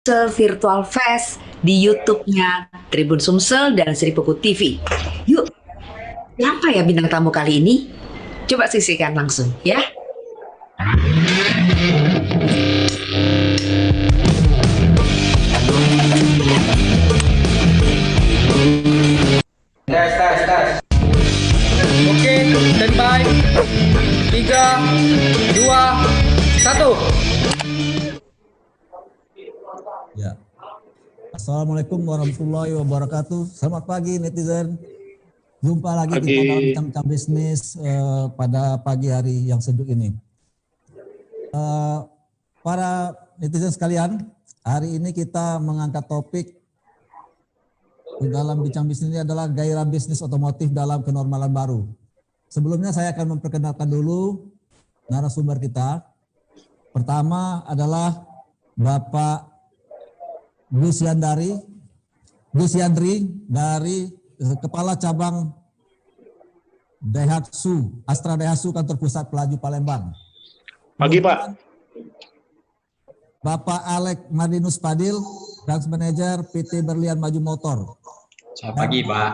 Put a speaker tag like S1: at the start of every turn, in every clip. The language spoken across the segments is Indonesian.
S1: Virtual Fest di YouTube-nya Tribun Sumsel dan Seripuku TV. Yuk, siapa ya bintang tamu kali ini? Coba sisihkan langsung ya.
S2: Oke, standby. 3, 2, 1.
S3: Ya. Assalamualaikum warahmatullahi wabarakatuh. Selamat pagi netizen. Jumpa lagi kita dalam bincang-bincang bisnis pada pagi hari yang sejuk ini. Para netizen sekalian, hari ini kita mengangkat topik di dalam bincang bisnis ini adalah gairah bisnis otomotif dalam kenormalan baru. Sebelumnya saya akan memperkenalkan dulu narasumber kita. Pertama adalah Bapak Gus Yandri dari Kepala Cabang Daihatsu, Astra Daihatsu Kantor Pusat Pelaju Palembang.
S4: Pagi Pak.
S3: Bapak Alek Mardinus Padil, Branch Manager PT Berlian Maju Motor.
S4: Selamat pagi Pak.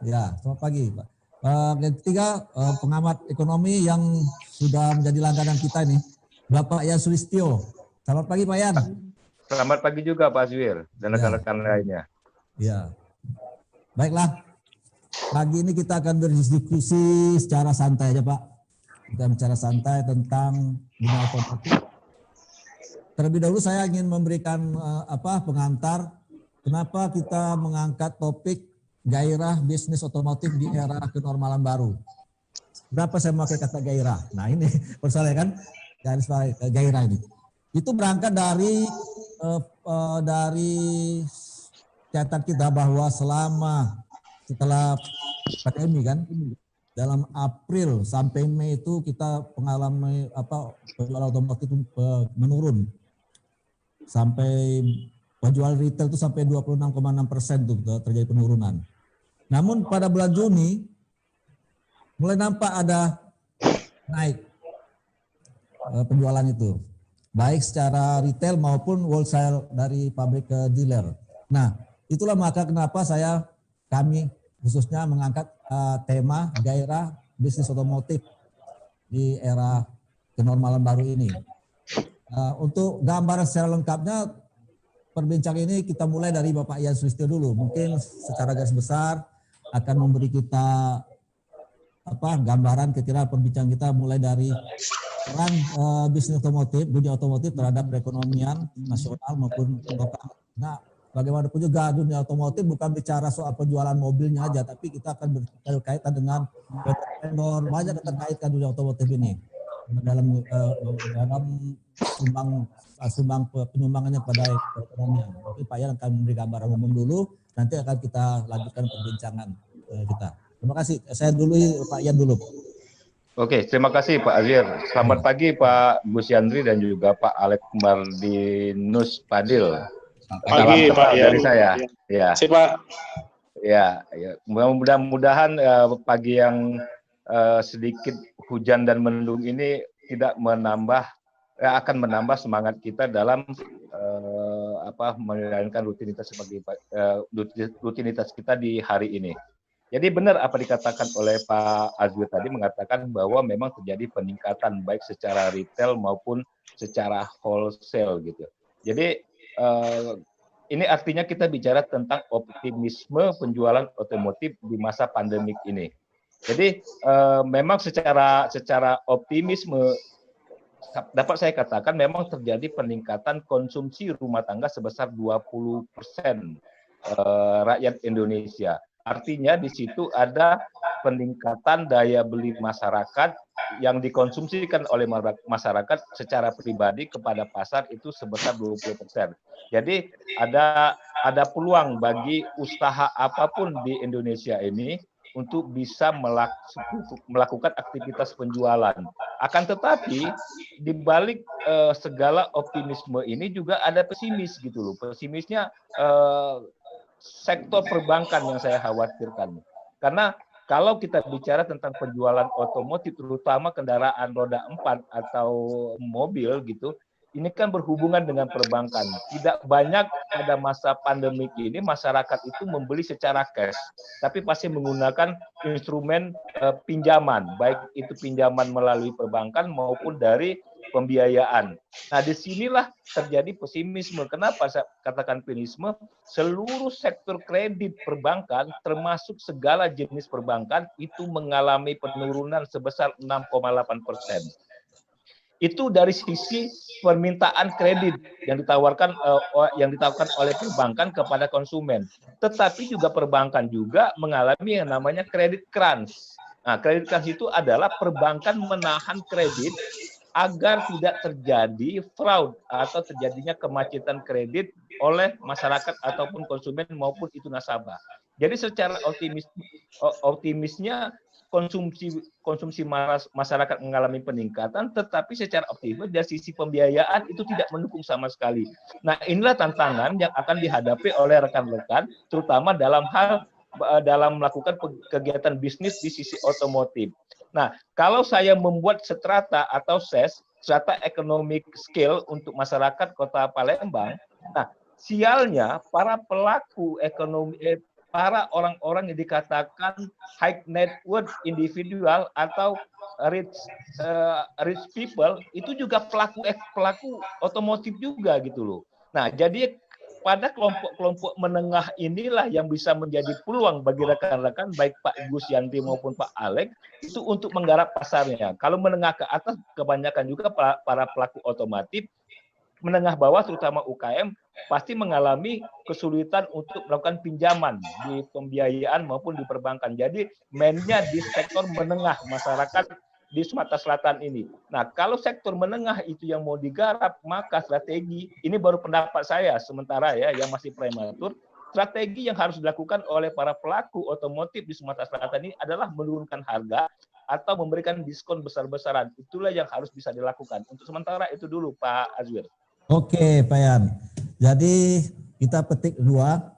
S3: Ya, selamat pagi Pak. Yang ketiga, pengamat ekonomi yang sudah menjadi langganan kita ini, Bapak Yan Sulistyo. Selamat pagi Pak Yan.
S4: Selamat pagi juga Pak Zwir dan rekan-rekan lainnya.
S3: Ya, baiklah. Pagi ini kita akan berdiskusi secara santai aja Pak. Kita bicara santai tentang dunia otomotif. Terlebih dahulu saya ingin memberikan pengantar. Kenapa kita mengangkat topik gairah bisnis otomotif di era kenormalan baru? Berapa saya memakai kata gairah? Nah ini persoalannya kan gairah ini. Itu berangkat dari catatan kita bahwa setelah pandemi kan, dalam April sampai Mei itu kita mengalami penjualan otomotif menurun sampai penjualan retail itu sampai 26,6% tuh terjadi penurunan. Namun pada bulan Juni mulai nampak ada naik penjualan itu, baik secara retail maupun wholesale dari pabrik ke dealer. Nah, itulah maka kenapa kami khususnya mengangkat tema gairah bisnis otomotif di era kenormalan baru ini. Untuk gambaran secara lengkapnya, perbincangan ini kita mulai dari Bapak Yan Sulistyo dulu. Mungkin secara garis besar akan memberi kita gambaran kira-kira perbincangan kita mulai dari peran bisnis otomotif, dunia otomotif terhadap perekonomian nasional maupun lokal. Nah, bagaimanapun juga dunia otomotif bukan bicara soal penjualan mobilnya aja, tapi kita akan berkaitan dengan vendor, banyak terkaitkan dunia otomotif ini dalam penyumbangannya pada perekonomian. Mungkin Pak Yan akan memberi gambaran umum dulu, nanti akan kita lanjutkan perbincangan kita. Terima kasih. Saya dulu Pak Yan dulu.
S4: Oke, terima kasih Pak Azir. Selamat pagi Pak Gus Yandri dan juga Pak Alek Mardinus Padil.
S5: Pagi Pak
S4: dari saya.
S5: Ya. Si Pak.
S4: Ya. Mudah-mudahan pagi yang sedikit hujan dan mendung ini tidak akan menambah semangat kita dalam menjalankan rutinitas kita di hari ini. Jadi benar apa dikatakan oleh Pak Azwir tadi, mengatakan bahwa memang terjadi peningkatan baik secara retail maupun secara wholesale gitu. Jadi ini artinya kita bicara tentang optimisme penjualan otomotif di masa pandemik ini. Jadi memang secara optimisme dapat saya katakan memang terjadi peningkatan konsumsi rumah tangga sebesar 20% rakyat Indonesia. Artinya di situ ada peningkatan daya beli masyarakat yang dikonsumsikan oleh masyarakat secara pribadi kepada pasar itu sebesar 20%. Jadi ada peluang bagi usaha apapun di Indonesia ini untuk bisa melakukan aktivitas penjualan. Akan tetapi di balik segala optimisme ini juga ada pesimis gitu loh. Pesimisnya sektor perbankan yang saya khawatirkan. Karena kalau kita bicara tentang penjualan otomotif, terutama kendaraan roda 4 atau mobil gitu, ini kan berhubungan dengan perbankan. Tidak banyak pada masa pandemi ini masyarakat itu membeli secara cash, tapi pasti menggunakan instrumen pinjaman, baik itu pinjaman melalui perbankan maupun dari pembiayaan. Nah, disinilah terjadi pesimisme. Kenapa saya katakan pesimisme? Seluruh sektor kredit perbankan, termasuk segala jenis perbankan, itu mengalami penurunan sebesar 6,8%. Itu dari sisi permintaan kredit yang ditawarkan oleh perbankan kepada konsumen. Tetapi juga perbankan juga mengalami yang namanya kredit crunch. Nah, kredit crunch itu adalah perbankan menahan kredit agar tidak terjadi fraud atau terjadinya kemacetan kredit oleh masyarakat ataupun konsumen maupun itu nasabah. Jadi secara optimisnya konsumsi masyarakat mengalami peningkatan, tetapi secara optimis dari sisi pembiayaan itu tidak mendukung sama sekali. Nah, inilah tantangan yang akan dihadapi oleh rekan-rekan, terutama dalam melakukan kegiatan bisnis di sisi otomotif. Nah, kalau saya membuat strata atau SES, strata economic scale untuk masyarakat Kota Palembang, nah, sialnya para pelaku ekonomi para orang-orang yang dikatakan high net worth individual atau rich people itu juga pelaku otomotif juga gitu loh. Nah, jadi pada kelompok-kelompok menengah inilah yang bisa menjadi peluang bagi rekan-rekan baik Pak Gus Yanti maupun Pak Alex itu untuk menggarap pasarnya. Kalau menengah ke atas kebanyakan juga para pelaku otomotif, menengah bawah terutama UKM pasti mengalami kesulitan untuk melakukan pinjaman di pembiayaan maupun di perbankan. Jadi mainnya di sektor menengah masyarakat di Sumatera Selatan ini. Nah, kalau sektor menengah itu yang mau digarap, maka strategi, ini baru pendapat saya sementara ya, yang masih prematur, strategi yang harus dilakukan oleh para pelaku otomotif di Sumatera Selatan ini adalah menurunkan harga atau memberikan diskon besar-besaran. Itulah yang harus bisa dilakukan. Untuk sementara itu dulu, Pak Azwir.
S3: Oke, Pak Yan. Jadi kita petik dua,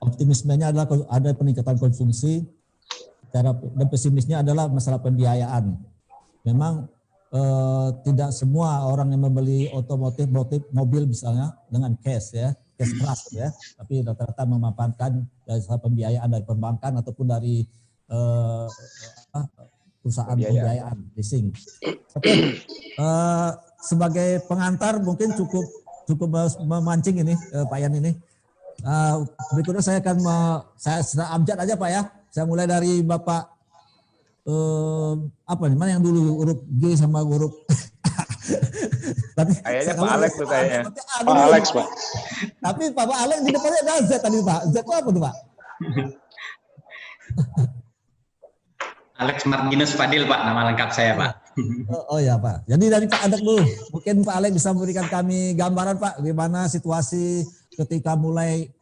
S3: optimismenya adalah ada peningkatan konsumsi, dan pesimisnya adalah masalah pembiayaan. Memang tidak semua orang yang membeli otomotif mobil misalnya dengan cash ya, cash keras ya, tapi rata-rata memanfaatkan dari pembiayaan dari perbankan ataupun dari perusahaan pembiayaan leasing. Oke, sebagai pengantar mungkin cukup memancing ini Pak Yan ini. Berikutnya saya akan saya abjad aja Pak ya. Saya mulai dari Bapak apa nih, mana yang dulu huruf G sama huruf tapi
S4: kayaknya Pak Alex tuh kayaknya.
S5: Pak Alex, Pak.
S3: Tapi Pak Alex di depannya ada Z tadi Pak. Z itu apa tuh Pak?
S6: Alex Martinus Fadil Pak, nama lengkap saya Pak.
S3: Oh ya Pak. Jadi dari Pak Alex dulu, mungkin Pak Alex bisa memberikan kami gambaran Pak, bagaimana situasi ketika mulai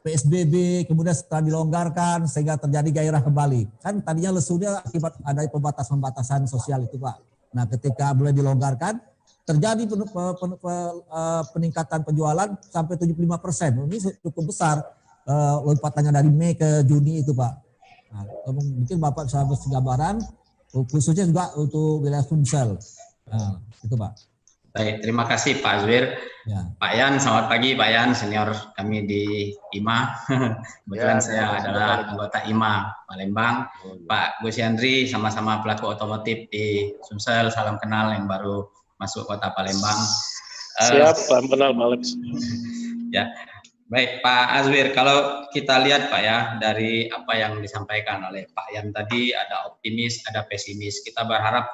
S3: PSBB, kemudian setelah dilonggarkan sehingga terjadi gairah kembali. Kan tadinya lesunya akibat ada pembatasan sosial itu Pak. Nah ketika mulai dilonggarkan, terjadi peningkatan penjualan sampai 75%. Ini cukup besar lompatannya dari Mei ke Juni itu Pak. Nah, mungkin Bapak bisa beri gambaran, khususnya juga untuk wilayah Sumsel. Nah, itu Pak.
S6: Baik, terima kasih Pak Azwir.
S3: Ya.
S6: Pak Yan, selamat pagi Pak Yan, senior kami di IMA. Kebetulan saya adalah anggota IMA Palembang. Pak Gus Yandri, sama-sama pelaku otomotif di Sumsel, salam kenal yang baru masuk kota Palembang.
S5: Siap, salam kenal Pak Alex.
S6: Ya, baik Pak Azwir, kalau kita lihat Pak ya, dari apa yang disampaikan oleh Pak Yan tadi, ada optimis, ada pesimis. Kita berharap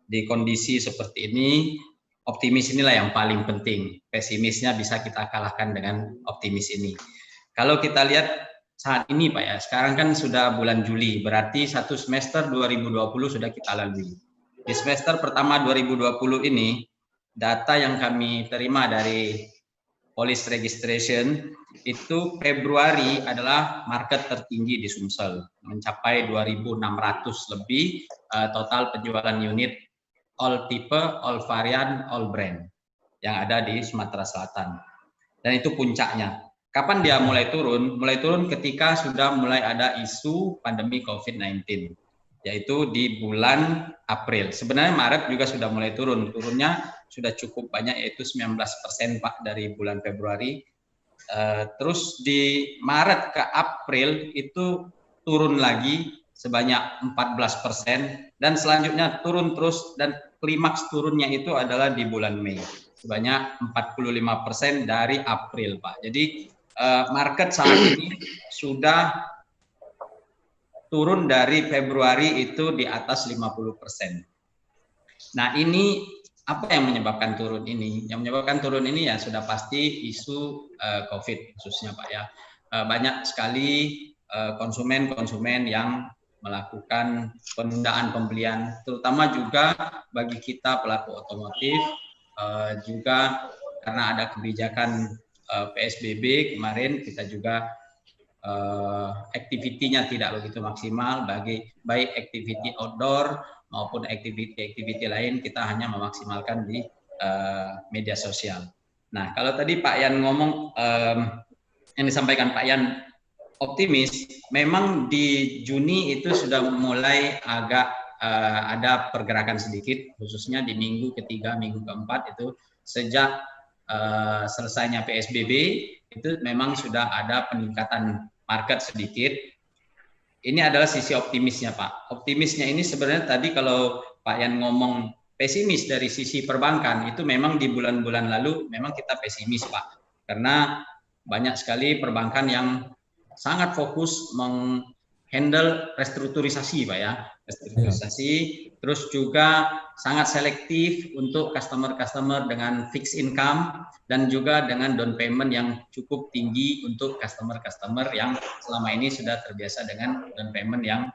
S6: di kondisi seperti ini, optimis inilah yang paling penting. Pesimisnya bisa kita kalahkan dengan optimis ini. Kalau kita lihat saat ini Pak ya, sekarang kan sudah bulan Juli, berarti satu semester 2020 sudah kita lalui. Di semester pertama 2020 ini, data yang kami terima dari Police Registration, itu Februari adalah market tertinggi di Sumsel, mencapai 2.600 lebih total penjualan unit all tipe, all varian, all brand yang ada di Sumatera Selatan. Dan itu puncaknya. Kapan dia mulai turun? Mulai turun ketika sudah mulai ada isu pandemi COVID-19, yaitu di bulan April. Sebenarnya Maret juga sudah mulai turun. Turunnya sudah cukup banyak, yaitu 19% Pak dari bulan Februari. Terus di Maret ke April itu turun lagi sebanyak 14%, dan selanjutnya turun terus, dan klimaks turunnya itu adalah di bulan Mei sebanyak 45% dari April Pak. Jadi market saat ini sudah turun dari Februari itu di atas 50%. Nah, ini apa yang menyebabkan turun ini? Yang menyebabkan turun ini ya sudah pasti isu COVID khususnya Pak ya. Banyak sekali konsumen-konsumen yang melakukan penundaan pembelian, terutama juga bagi kita pelaku otomotif, juga karena ada kebijakan PSBB kemarin, kita juga aktivitinya tidak begitu maksimal, baik aktiviti outdoor maupun aktiviti lain, kita hanya memaksimalkan di media sosial. Nah, kalau tadi Pak Yan ngomong, yang disampaikan Pak Yan optimis, memang di Juni itu sudah mulai agak ada pergerakan sedikit, khususnya di minggu ketiga, minggu keempat itu sejak selesainya PSBB itu memang sudah ada peningkatan market sedikit. Ini adalah sisi optimisnya Pak. Optimisnya ini sebenarnya tadi kalau Pak Yan ngomong pesimis dari sisi perbankan, itu memang di bulan-bulan lalu memang kita pesimis Pak, karena banyak sekali perbankan yang sangat fokus menghandle restrukturisasi Pak ya, restrukturisasi, terus juga sangat selektif untuk customer-customer dengan fixed income, dan juga dengan down payment yang cukup tinggi untuk customer-customer yang selama ini sudah terbiasa dengan down payment yang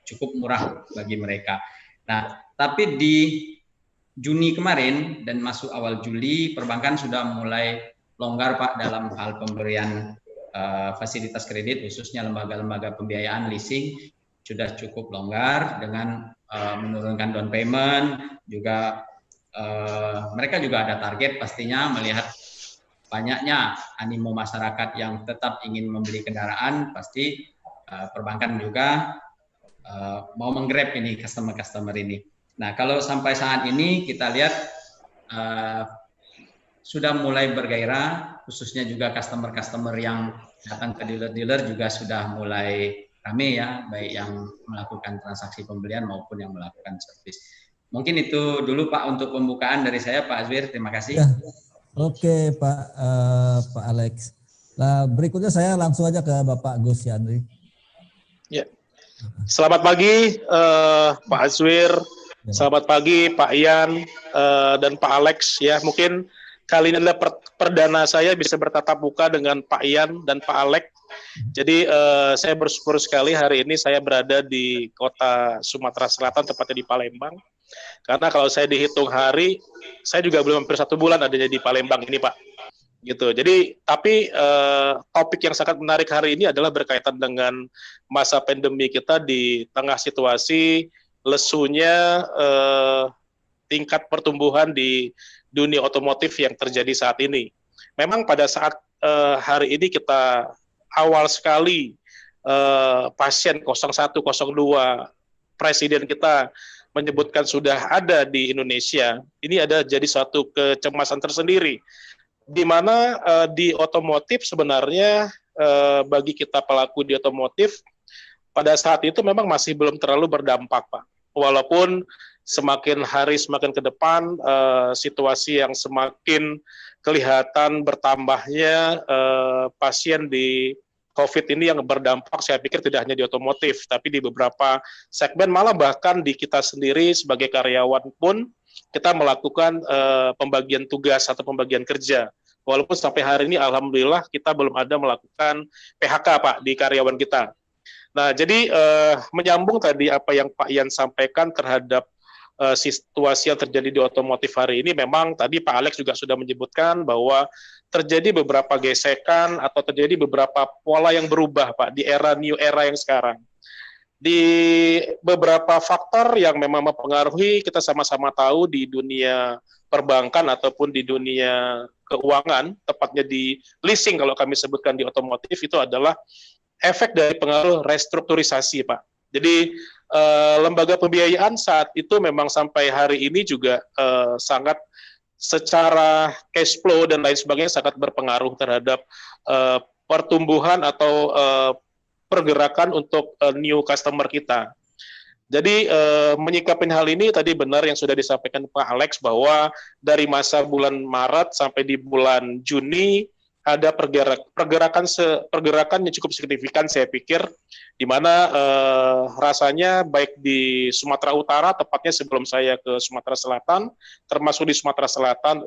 S6: cukup murah bagi mereka. Nah, tapi di Juni kemarin dan masuk awal Juli, perbankan sudah mulai longgar Pak dalam hal pemberian fasilitas kredit, khususnya lembaga-lembaga pembiayaan leasing sudah cukup longgar dengan menurunkan down payment. Juga mereka juga ada target pastinya, melihat banyaknya animo masyarakat yang tetap ingin membeli kendaraan, pasti perbankan juga mau menggrab ini customer ini. Nah, kalau sampai saat ini kita lihat sudah mulai bergairah, khususnya juga customer yang datang ke dealer-dealer juga sudah mulai rame ya, baik yang melakukan transaksi pembelian maupun yang melakukan servis. Mungkin itu dulu Pak untuk pembukaan dari saya, Pak Azwir. Terima kasih.
S3: Ya. Oke Pak Alex. Nah, berikutnya saya langsung aja ke Bapak Gus Yandri.
S5: Ya. Selamat pagi Pak Azwir.
S3: Ya.
S5: Selamat pagi Pak Yan dan Pak Alex ya. Mungkin kali ini adalah perdana saya bisa bertatap muka dengan Pak Yan dan Pak Alex. Jadi saya bersyukur sekali hari ini saya berada di kota Sumatera Selatan, tepatnya di Palembang. Karena kalau saya dihitung hari, saya juga belum hampir 1 bulan adanya di Palembang ini Pak. Gitu. Jadi tapi topik yang sangat menarik hari ini adalah berkaitan dengan masa pandemi kita di tengah situasi lesunya tingkat pertumbuhan di dunia otomotif yang terjadi saat ini. Memang pada saat hari ini kita awal sekali pasien 0102 presiden kita menyebutkan sudah ada di Indonesia, ini ada jadi suatu kecemasan tersendiri, di mana di otomotif sebenarnya bagi kita pelaku di otomotif pada saat itu memang masih belum terlalu berdampak Pak. Walaupun semakin hari semakin ke depan situasi yang semakin kelihatan bertambahnya pasien di COVID ini yang berdampak, saya pikir tidak hanya di otomotif, tapi di beberapa segmen, malah bahkan di kita sendiri sebagai karyawan pun kita melakukan pembagian tugas atau pembagian kerja. Walaupun sampai hari ini alhamdulillah kita belum ada melakukan PHK Pak di karyawan kita. Nah, jadi menyambung tadi apa yang Pak Yan sampaikan terhadap situasi yang terjadi di otomotif hari ini, memang tadi Pak Alex juga sudah menyebutkan bahwa terjadi beberapa gesekan atau terjadi beberapa pola yang berubah Pak di new era yang sekarang. Di beberapa faktor yang memang mempengaruhi, kita sama-sama tahu di dunia perbankan ataupun di dunia keuangan, tepatnya di leasing kalau kami sebutkan di otomotif, itu adalah efek dari pengaruh restrukturisasi Pak. Jadi lembaga pembiayaan saat itu memang sampai hari ini juga sangat secara cash flow dan lain sebagainya sangat berpengaruh terhadap pertumbuhan atau pergerakan untuk new customer kita. Jadi menyikapi hal ini tadi benar yang sudah disampaikan Pak Alex bahwa dari masa bulan Maret sampai di bulan Juni ada pergerakan yang cukup signifikan saya pikir, di mana rasanya baik di Sumatera Utara, tepatnya sebelum saya ke Sumatera Selatan, termasuk di Sumatera Selatan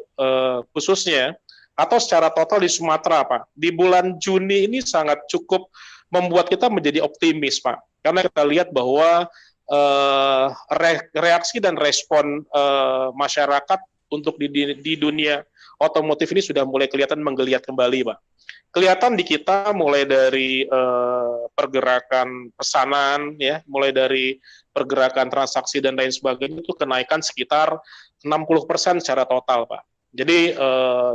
S5: khususnya, atau secara total di Sumatera, Pak. Di bulan Juni ini sangat cukup membuat kita menjadi optimis, Pak. Karena kita lihat bahwa reaksi dan respon masyarakat untuk di dunia otomotif ini sudah mulai kelihatan menggeliat kembali, Pak. Kelihatan di kita mulai dari pergerakan pesanan, ya, mulai dari pergerakan transaksi dan lain sebagainya itu kenaikan sekitar 60% secara total, Pak. Jadi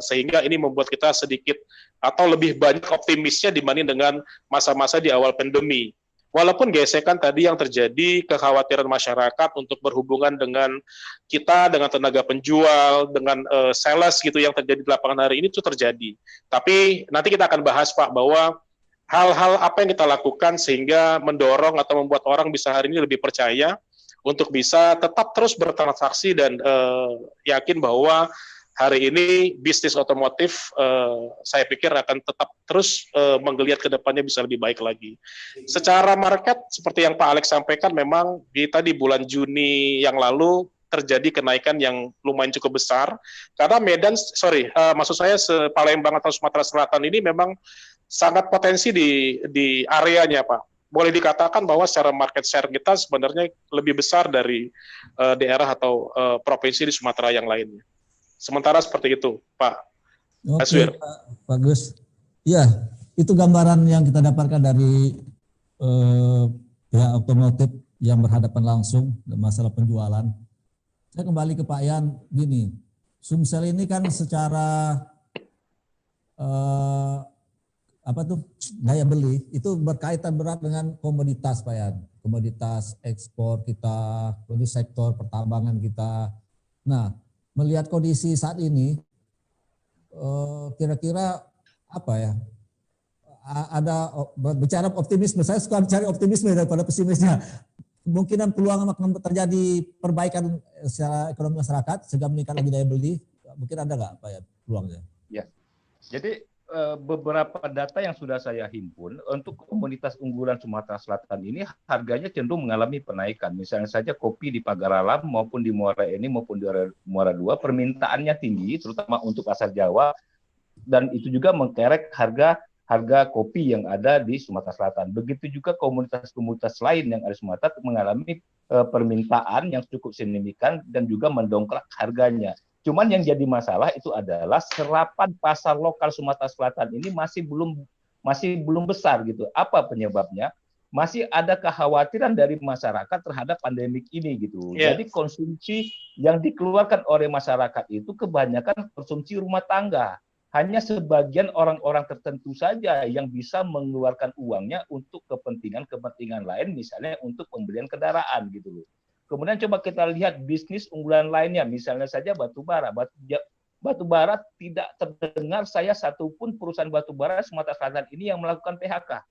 S5: sehingga ini membuat kita sedikit atau lebih banyak optimisnya dibanding dengan masa-masa di awal pandemi. Walaupun gesekan tadi yang terjadi, kekhawatiran masyarakat untuk berhubungan dengan kita, dengan tenaga penjual, dengan sales gitu yang terjadi di lapangan hari ini itu terjadi. Tapi nanti kita akan bahas, Pak, bahwa hal-hal apa yang kita lakukan sehingga mendorong atau membuat orang bisa hari ini lebih percaya untuk bisa tetap terus bertransaksi dan yakin bahwa hari ini bisnis otomotif saya pikir akan tetap terus menggeliat ke depannya bisa lebih baik lagi. Secara market seperti yang Pak Alex sampaikan memang di bulan Juni yang lalu terjadi kenaikan yang lumayan cukup besar karena Medan, maksud saya Palembang atau Sumatera Selatan ini memang sangat potensi di areanya, Pak. Boleh dikatakan bahwa secara market share kita sebenarnya lebih besar dari daerah atau provinsi di Sumatera yang lainnya. Sementara seperti itu, Pak Aswir.
S3: Pak Gus. Ya, itu gambaran yang kita dapatkan dari pihak otomotif yang berhadapan langsung dengan masalah penjualan. Saya kembali ke Pak Yan, gini, Sumsel ini kan secara daya beli itu berkaitan berat dengan komoditas, Pak Yan. Komoditas ekspor kita, di sektor pertambangan kita. Nah, melihat kondisi saat ini, kira-kira apa ya? Ada bicara optimisme. Saya suka mencari optimisme daripada pesimisnya. Kemungkinan peluang akan terjadi perbaikan secara ekonomi masyarakat sehingga meningkat lagi daya beli. Mungkin ada nggak, Pak ya, peluangnya?
S4: Ya, jadi beberapa data yang sudah saya himpun untuk komoditas unggulan Sumatera Selatan ini harganya cenderung mengalami penaikan. Misalnya saja kopi di Pagar Alam maupun di Muara Enim maupun di Muara II permintaannya tinggi, terutama untuk pasar Jawa, dan itu juga mengkerek harga kopi yang ada di Sumatera Selatan. Begitu juga komoditas-komoditas lain yang ada di Sumatera mengalami permintaan yang cukup signifikan dan juga mendongkrak harganya. Cuman yang jadi masalah itu adalah serapan pasar lokal Sumatera Selatan ini masih belum besar gitu. Apa penyebabnya? Masih ada kekhawatiran dari masyarakat terhadap pandemik ini gitu. Yeah. Jadi konsumsi yang dikeluarkan oleh masyarakat itu kebanyakan konsumsi rumah tangga. Hanya sebagian orang-orang tertentu saja yang bisa mengeluarkan uangnya untuk kepentingan lain, misalnya untuk pembelian kendaraan gitu loh. Kemudian coba kita lihat bisnis unggulan lainnya, misalnya saja batubara. Batubara tidak terdengar saya satupun perusahaan batubara Sumatera Selatan ini yang melakukan PHK.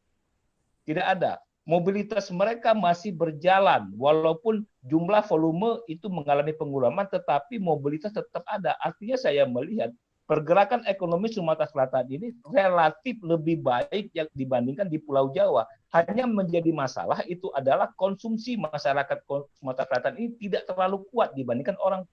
S4: Tidak ada. Mobilitas mereka masih berjalan, walaupun jumlah volume itu mengalami pengurangan, tetapi mobilitas tetap ada. Artinya saya melihat pergerakan ekonomi Sumatera Selatan ini relatif lebih baik yang dibandingkan di Pulau Jawa. Hanya menjadi masalah itu adalah konsumsi masyarakat Sumatera Selatan ini tidak terlalu kuat dibandingkan orang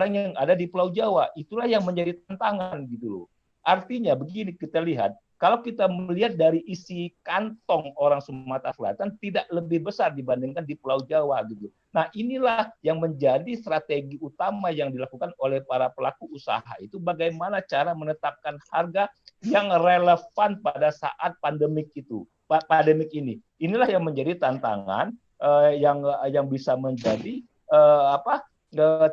S4: yang ada di Pulau Jawa. Itulah yang menjadi tantangan gitu loh. Artinya begini kita lihat, kalau kita melihat dari isi kantong orang Sumatera Selatan tidak lebih besar dibandingkan di Pulau Jawa gitu. Nah, inilah yang menjadi strategi utama yang dilakukan oleh para pelaku usaha itu bagaimana cara menetapkan harga yang relevan pada saat pandemik ini. Inilah yang menjadi tantangan yang bisa menjadi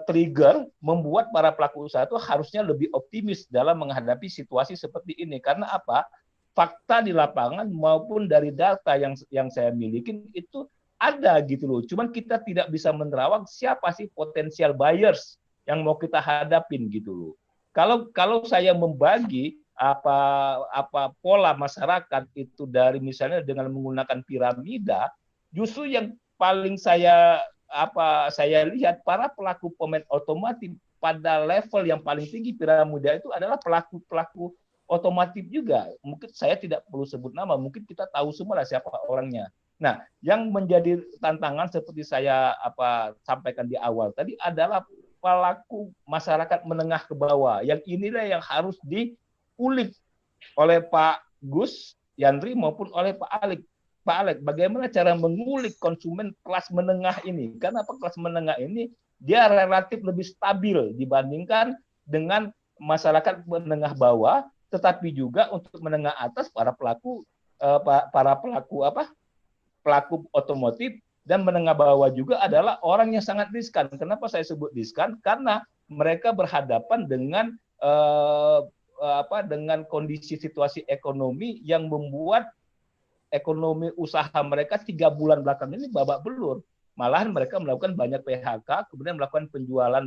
S4: trigger membuat para pelaku usaha itu harusnya lebih optimis dalam menghadapi situasi seperti ini. Karena apa? Fakta di lapangan maupun dari data yang saya miliki itu ada gitu loh. Cuman kita tidak bisa menerawang siapa sih potensial buyers yang mau kita hadapin gitu loh. Kalau saya membagi apa pola masyarakat itu dari misalnya dengan menggunakan piramida, justru yang paling saya lihat para pelaku pemain otomotif pada level yang paling tinggi piramida itu adalah pelaku otomotif juga. Mungkin saya tidak perlu sebut nama, mungkin kita tahu semua lah siapa orangnya. Nah, yang menjadi tantangan seperti saya sampaikan di awal tadi adalah pelaku masyarakat menengah ke bawah. Yang inilah yang harus diulik oleh Pak Gus Yandri maupun oleh Pak Alex. Pak Alex, bagaimana cara mengulik konsumen kelas menengah ini? Karena kelas menengah ini dia relatif lebih stabil dibandingkan dengan masyarakat menengah bawah, tetapi juga untuk menengah atas para pelaku otomotif, dan menengah bawah juga adalah orang yang sangat riskan. Kenapa saya sebut riskan? Karena mereka berhadapan dengan dengan kondisi situasi ekonomi yang membuat ekonomi usaha mereka 3 bulan belakang ini babak belur. Malahan mereka melakukan banyak PHK, kemudian melakukan penjualan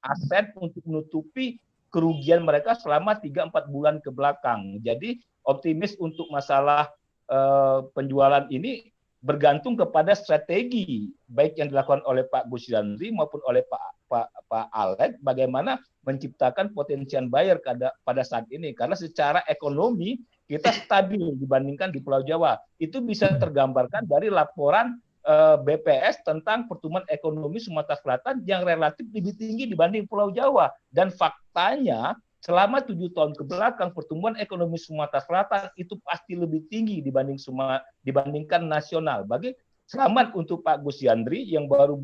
S4: aset untuk menutupi kerugian mereka selama 3-4 bulan ke belakang. Jadi optimis untuk masalah penjualan ini bergantung kepada strategi baik yang dilakukan oleh Pak Gus Yandri maupun oleh Pak Alex bagaimana menciptakan potensial buyer pada saat ini, karena secara ekonomi kita stabil dibandingkan di Pulau Jawa. Itu bisa tergambarkan dari laporan BPS tentang pertumbuhan ekonomi Sumatera Selatan yang relatif lebih tinggi dibanding Pulau Jawa, dan faktanya selama 7 tahun ke belakang pertumbuhan ekonomi Sumatera Selatan itu pasti lebih tinggi dibandingkan nasional. Bagi selamat untuk Pak Gus Yandri yang baru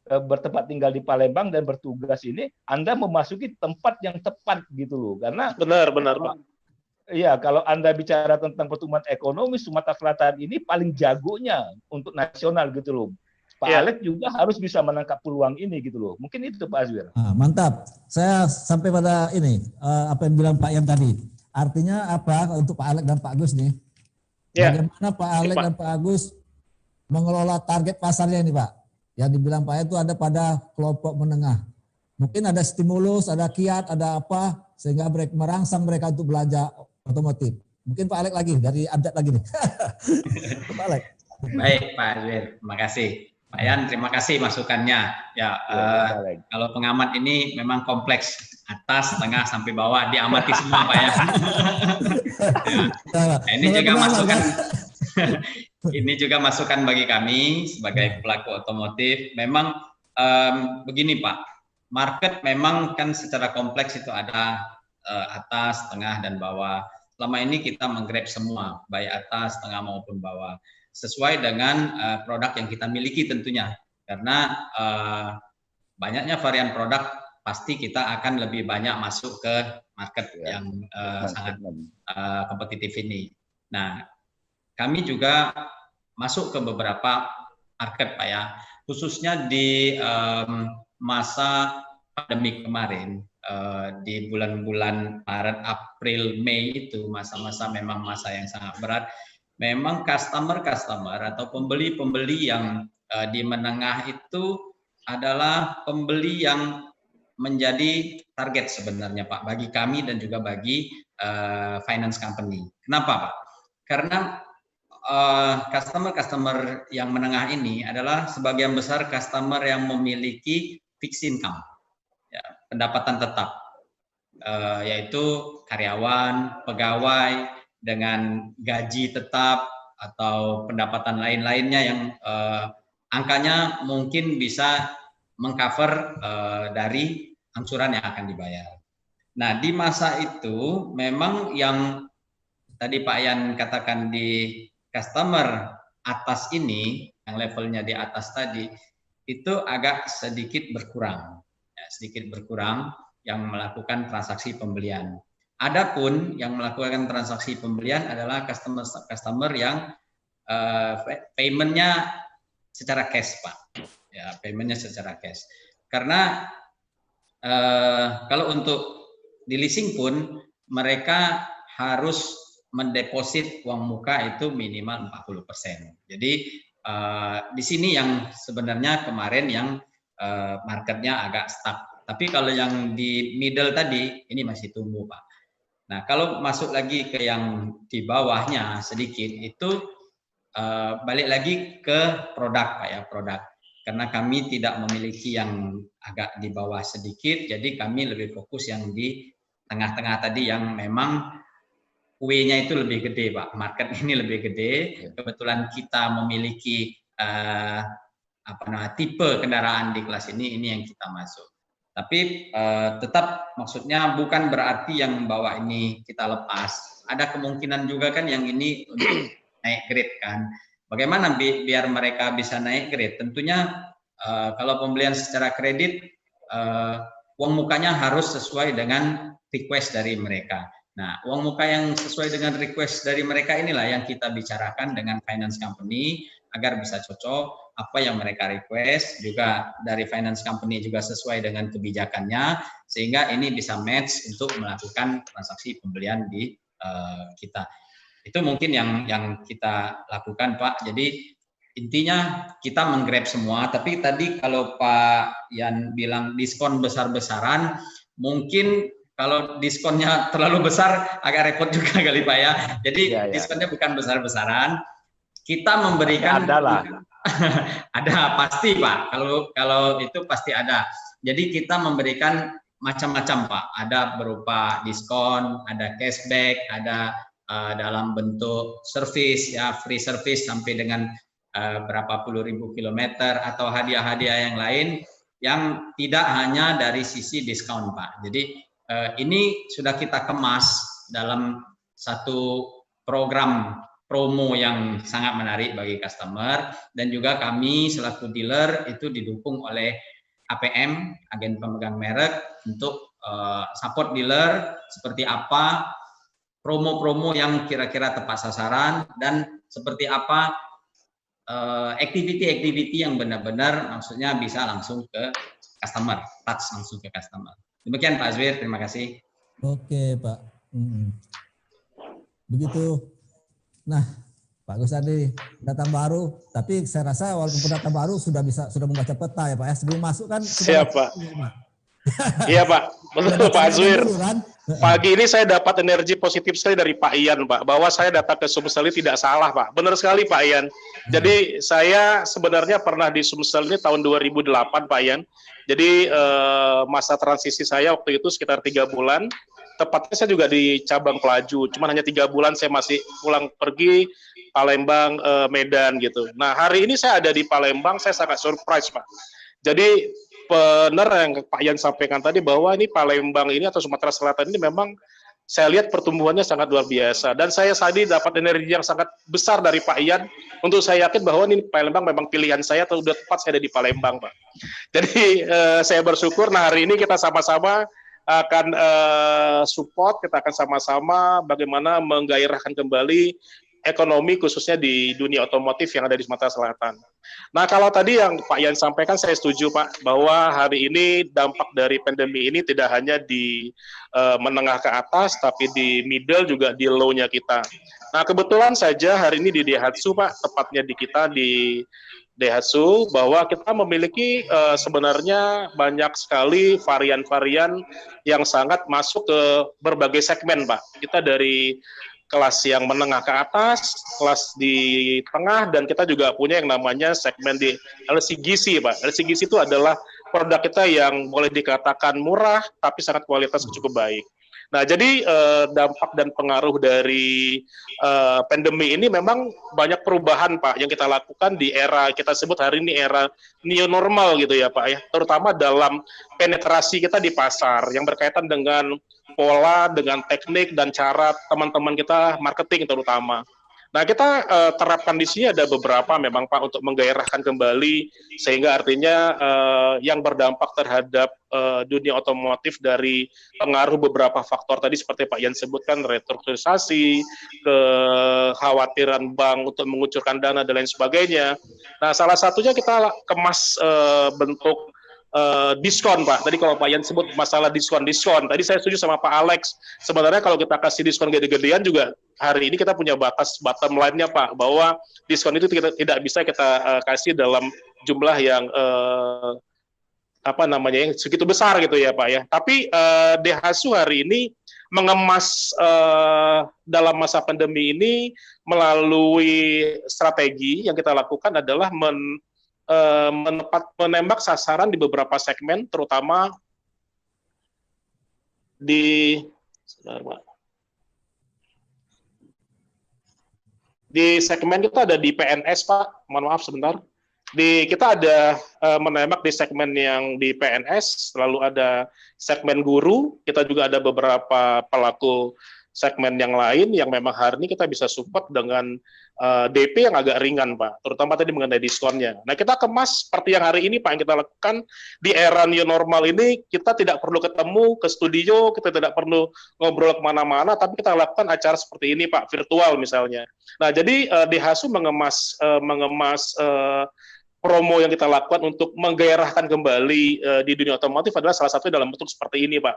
S4: bertempat tinggal di Palembang dan bertugas ini, Anda memasuki tempat yang tepat gitu loh. Karena
S5: benar Pak.
S4: Iya, kalau Anda bicara tentang pertumbuhan ekonomi Sumatera Selatan ini paling jagonya untuk nasional gitu loh. Pak Alex juga harus bisa menangkap peluang ini gitu loh. Mungkin itu Pak Azwir.
S3: Mantap. Saya sampai pada ini apa yang bilang Pak Yan tadi. Artinya apa untuk Pak Alex dan Pak Agus nih? Bagaimana Pak Alex dan Pak Agus mengelola target pasarnya ini Pak? Yang dibilang Pak Yan itu ada pada kelompok menengah. Mungkin ada stimulus, ada kiat, ada apa sehingga merangsang mereka untuk belanja otomotif. Mungkin Pak Alex lagi dari Abjad lagi nih. Pak Alex.
S6: Baik Pak Azwir, terima kasih. Pak Yan, terima kasih masukannya. Ya, kalau pengamat ini memang kompleks, atas, tengah sampai bawah diamati semua Pak ya. Ini juga masukan. Ini juga masukan bagi kami sebagai pelaku otomotif. Memang begini Pak, market memang kan secara kompleks itu ada atas, tengah, dan bawah. Selama ini kita menggrab semua, baik atas, tengah maupun bawah, sesuai dengan produk yang kita miliki tentunya. Karena banyaknya varian produk, pasti kita akan lebih banyak masuk ke market yang sangat kompetitif ini. Nah, kami juga masuk ke beberapa market Pak ya, khususnya di masa pandemi kemarin, di bulan-bulan Maret, April, Mei itu masa-masa memang masa yang sangat berat. Memang customer atau pembeli-pembeli yang di menengah itu adalah pembeli yang menjadi target sebenarnya Pak, bagi kami dan juga bagi finance company. Kenapa Pak? Karena customer yang menengah ini adalah sebagian besar customer yang memiliki fixed income, ya, pendapatan tetap, yaitu karyawan, pegawai dengan gaji tetap atau pendapatan lain-lainnya yang angkanya mungkin bisa mengcover dari angsuran yang akan dibayar. Nah, di masa itu memang yang tadi Pak Yan katakan di customer atas ini, yang levelnya di atas tadi, itu agak sedikit berkurang, ya, sedikit berkurang yang melakukan transaksi pembelian. Adapun yang melakukan transaksi pembelian adalah customer yang paymentnya secara cash Pak, ya, paymentnya secara cash. Karena kalau untuk di leasing pun mereka harus mendeposit uang muka itu minimal 40%. Jadi di sini yang sebenarnya kemarin yang marketnya agak stuck. Tapi kalau yang di middle tadi ini masih tumbuh, Pak. Nah, kalau masuk lagi ke yang di bawahnya sedikit itu balik lagi ke produk, Pak ya, produk. Karena kami tidak memiliki yang agak di bawah sedikit, jadi kami lebih fokus yang di tengah-tengah tadi yang memang W-nya itu lebih gede, Pak. Market ini lebih gede. Kebetulan kita memiliki tipe kendaraan di kelas ini yang kita masuk. Tapi tetap maksudnya bukan berarti yang bawah ini kita lepas. Ada kemungkinan juga kan yang ini untuk naik grade kan. Bagaimana biar mereka bisa naik grade? Tentunya kalau pembelian secara kredit, uang mukanya harus sesuai dengan request dari mereka. Nah, uang muka yang sesuai dengan request dari mereka inilah yang kita bicarakan dengan finance company agar bisa cocok apa yang mereka request, juga dari finance company juga sesuai dengan kebijakannya, sehingga ini bisa match untuk melakukan transaksi pembelian di kita. Itu mungkin yang kita lakukan, Pak. Jadi intinya kita menggrab semua, tapi tadi kalau Pak Yan bilang diskon besar-besaran, mungkin kalau diskonnya terlalu besar agak repot juga kali Pak ya. Jadi diskonnya bukan besar-besaran. Kita memberikan ada pasti Pak. Kalau itu pasti ada. Jadi kita memberikan macam-macam Pak. Ada berupa diskon, ada cashback, ada dalam bentuk service ya, free service sampai dengan berapa puluh ribu kilometer, atau hadiah-hadiah yang lain yang tidak hanya dari sisi diskon Pak. Jadi ini sudah kita kemas dalam satu program promo yang sangat menarik bagi customer, dan juga kami selaku dealer itu didukung oleh APM, agen pemegang merek, untuk support dealer seperti apa promo-promo yang kira-kira tepat sasaran, dan seperti apa activity-activity yang benar-benar maksudnya bisa langsung ke customer, touch langsung ke customer. Demikian Pak Azwir, terima kasih.
S3: Oke Pak. Begitu. Nah, Pak Gusadi datang baru, tapi saya rasa walaupun pendatang baru sudah membaca peta ya Pak ya. Sebelum masuk kan.
S5: Siap Pak. Iya Pak, betul Pak Azwir.
S3: Kan?
S5: Pagi ini saya dapat energi positif sekali dari Pak Ian Pak, bahwa saya datang ke Sumsel ini tidak salah Pak. Benar sekali Pak Ian. Jadi saya sebenarnya pernah di Sumsel ini tahun 2008 Pak Ian. Jadi masa transisi saya waktu itu sekitar 3 bulan. Tepatnya saya juga di cabang Pelaju. Cuman hanya 3 bulan saya masih pulang pergi Palembang, Medan gitu. Nah hari ini saya ada di Palembang, saya sangat surprise Pak. Jadi benar yang Pak Ian sampaikan tadi bahwa ini Palembang ini atau Sumatera Selatan ini memang saya lihat pertumbuhannya sangat luar biasa, dan saya tadi dapat energi yang sangat besar dari Pak Ian untuk saya yakin bahwa ini Palembang memang pilihan saya, atau sudah tepat saya ada di Palembang Pak. Jadi saya bersyukur. Nah hari ini kita sama-sama akan support, kita akan sama-sama bagaimana menggairahkan kembali ekonomi khususnya di dunia otomotif yang ada di Sumatera Selatan. Nah kalau tadi yang Pak Yan sampaikan saya setuju Pak, bahwa hari ini dampak dari pandemi ini tidak hanya di menengah ke atas, tapi di middle juga di low-nya kita. Nah kebetulan saja hari ini di Daihatsu Pak, tepatnya di kita di Daihatsu, bahwa kita memiliki sebenarnya banyak sekali varian-varian yang sangat masuk ke berbagai segmen Pak. Kita dari kelas yang menengah ke atas, kelas di tengah, dan kita juga punya yang namanya segmen di LCGC, Pak. LCGC itu adalah produk kita yang boleh dikatakan murah, tapi sangat kualitas cukup baik. Nah, jadi dampak dan pengaruh dari pandemi ini memang banyak perubahan, Pak, yang kita lakukan di era kita sebut hari ini era new normal gitu ya, Pak, ya. Terutama dalam penetrasi kita di pasar yang berkaitan dengan pola, dengan teknik dan cara teman-teman kita marketing terutama. Nah, kita terapkan di sini ada beberapa memang Pak untuk menggairahkan kembali, sehingga artinya yang berdampak terhadap dunia otomotif dari pengaruh beberapa faktor tadi seperti Pak Yan sebutkan, restrukturisasi, kekhawatiran bank untuk mengucurkan dana dan lain sebagainya. Nah, salah satunya kita kemas bentuk diskon Pak. Tadi kalau Pak Yan sebut masalah diskon. Tadi saya setuju sama Pak Alex. Sebenarnya kalau kita kasih diskon gede-gedean juga hari ini kita punya batas bottom line-nya Pak, bahwa diskon itu tidak bisa kita kasih dalam jumlah yang yang segitu besar gitu ya Pak ya. Tapi Daihatsu hari ini mengemas dalam masa pandemi ini melalui strategi yang kita lakukan adalah menembak sasaran di beberapa segmen, terutama di segmen kita ada di PNS Pak, mohon maaf sebentar. Kita ada menembak di segmen yang di PNS, lalu ada segmen guru, kita juga ada beberapa pelaku segmen yang lain yang memang hari ini kita bisa support dengan DP yang agak ringan Pak, terutama tadi mengenai diskonnya. Nah kita kemas seperti yang hari ini Pak yang kita lakukan di era new normal ini, kita tidak perlu ketemu ke studio, kita tidak perlu ngobrol kemana-mana, tapi kita lakukan acara seperti ini Pak, virtual misalnya. Nah jadi Daihatsu mengemas promo yang kita lakukan untuk menggairahkan kembali di dunia otomotif adalah salah satu dalam bentuk seperti ini Pak.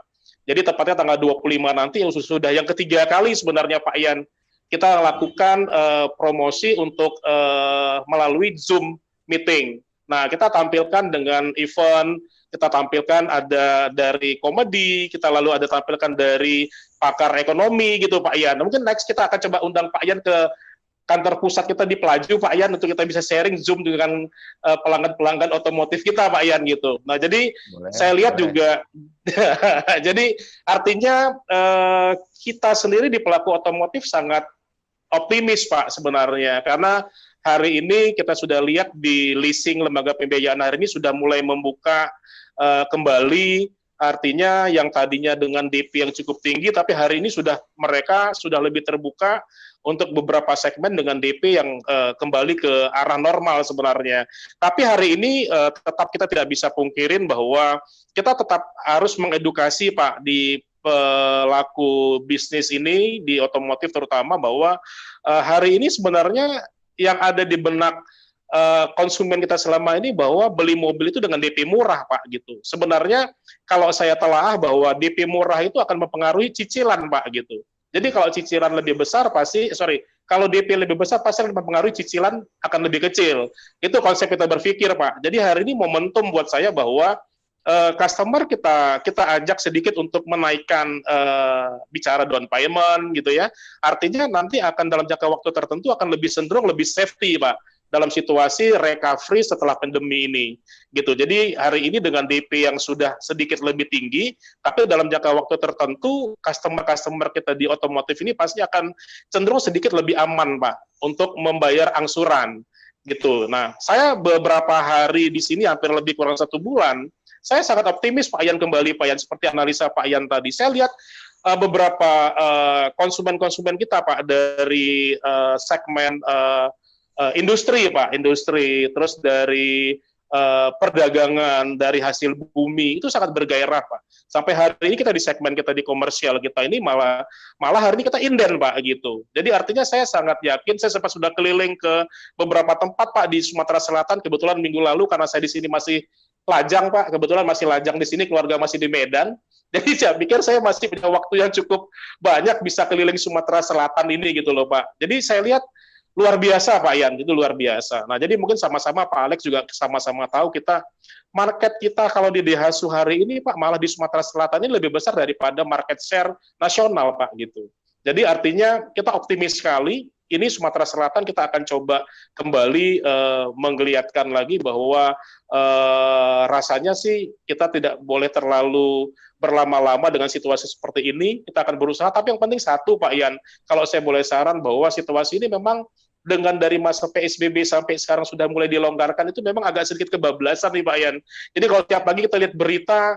S5: Jadi tepatnya tanggal 25 nanti sudah yang ketiga kali sebenarnya Pak Ian kita lakukan promosi untuk melalui Zoom meeting. Nah, kita tampilkan dengan event, kita tampilkan ada dari komedi, kita lalu ada tampilkan dari pakar ekonomi gitu Pak Ian. Mungkin next kita akan coba undang Pak Ian ke kantor pusat kita di Pelaju, Pak Ian, untuk kita bisa sharing Zoom dengan pelanggan-pelanggan otomotif kita, Pak Ian, gitu. Nah, jadi saya lihat juga, jadi artinya kita sendiri di pelaku otomotif sangat optimis, Pak, sebenarnya. Karena hari ini kita sudah lihat di leasing lembaga pembiayaan hari ini sudah mulai membuka kembali, artinya yang tadinya dengan DP yang cukup tinggi, tapi hari ini mereka sudah lebih terbuka untuk beberapa segmen dengan DP yang kembali ke arah normal sebenarnya. Tapi hari ini tetap kita tidak bisa pungkirin bahwa kita tetap harus mengedukasi Pak di pelaku bisnis ini, di otomotif terutama, bahwa hari ini sebenarnya yang ada di benak konsumen kita selama ini bahwa beli mobil itu dengan DP murah Pak gitu. Sebenarnya kalau saya telaah bahwa DP murah itu akan mempengaruhi cicilan Pak gitu. Jadi kalau cicilan lebih besar kalau DP lebih besar pasti akan mempengaruhi cicilan akan lebih kecil. Itu konsep kita berpikir Pak. Jadi hari ini momentum buat saya bahwa customer kita ajak sedikit untuk menaikkan bicara down payment gitu ya. Artinya nanti akan dalam jangka waktu tertentu akan lebih cenderung lebih safety Pak dalam situasi recovery setelah pandemi ini gitu. Jadi hari ini dengan DP yang sudah sedikit lebih tinggi, tapi dalam jangka waktu tertentu customer kita di otomotif ini pasti akan cenderung sedikit lebih aman Pak untuk membayar angsuran gitu. Nah, saya beberapa hari di sini hampir lebih kurang 1 bulan, saya sangat optimis Pak Ian kembali Pak Ian, seperti analisa Pak Ian tadi. Saya lihat beberapa konsumen-konsumen kita Pak dari segmen industri Pak, terus dari perdagangan, dari hasil bumi, itu sangat bergairah Pak. Sampai hari ini kita di segmen kita di komersial kita ini malah hari ini kita inden Pak gitu. Jadi artinya saya sangat yakin, saya sempat sudah keliling ke beberapa tempat Pak di Sumatera Selatan, kebetulan minggu lalu karena saya di sini masih lajang Pak, kebetulan masih lajang di sini, keluarga masih di Medan. Jadi saya pikir saya masih punya waktu yang cukup banyak bisa keliling Sumatera Selatan ini gitu loh Pak. Jadi saya lihat luar biasa Pak Ian, itu luar biasa. Nah jadi mungkin sama-sama Pak Alex juga sama-sama tahu market kita kalau di Daihatsu hari ini Pak malah di Sumatera Selatan ini lebih besar daripada market share nasional Pak gitu. Jadi artinya kita optimis sekali. Ini Sumatera Selatan kita akan coba kembali menggeliatkan lagi bahwa rasanya sih kita tidak boleh terlalu berlama-lama dengan situasi seperti ini. Kita akan berusaha, tapi yang penting satu Pak Ian, kalau saya boleh saran bahwa situasi ini memang dengan dari masa PSBB sampai sekarang sudah mulai dilonggarkan itu memang agak sedikit kebablasan nih Pak Ian. Jadi kalau tiap pagi kita lihat berita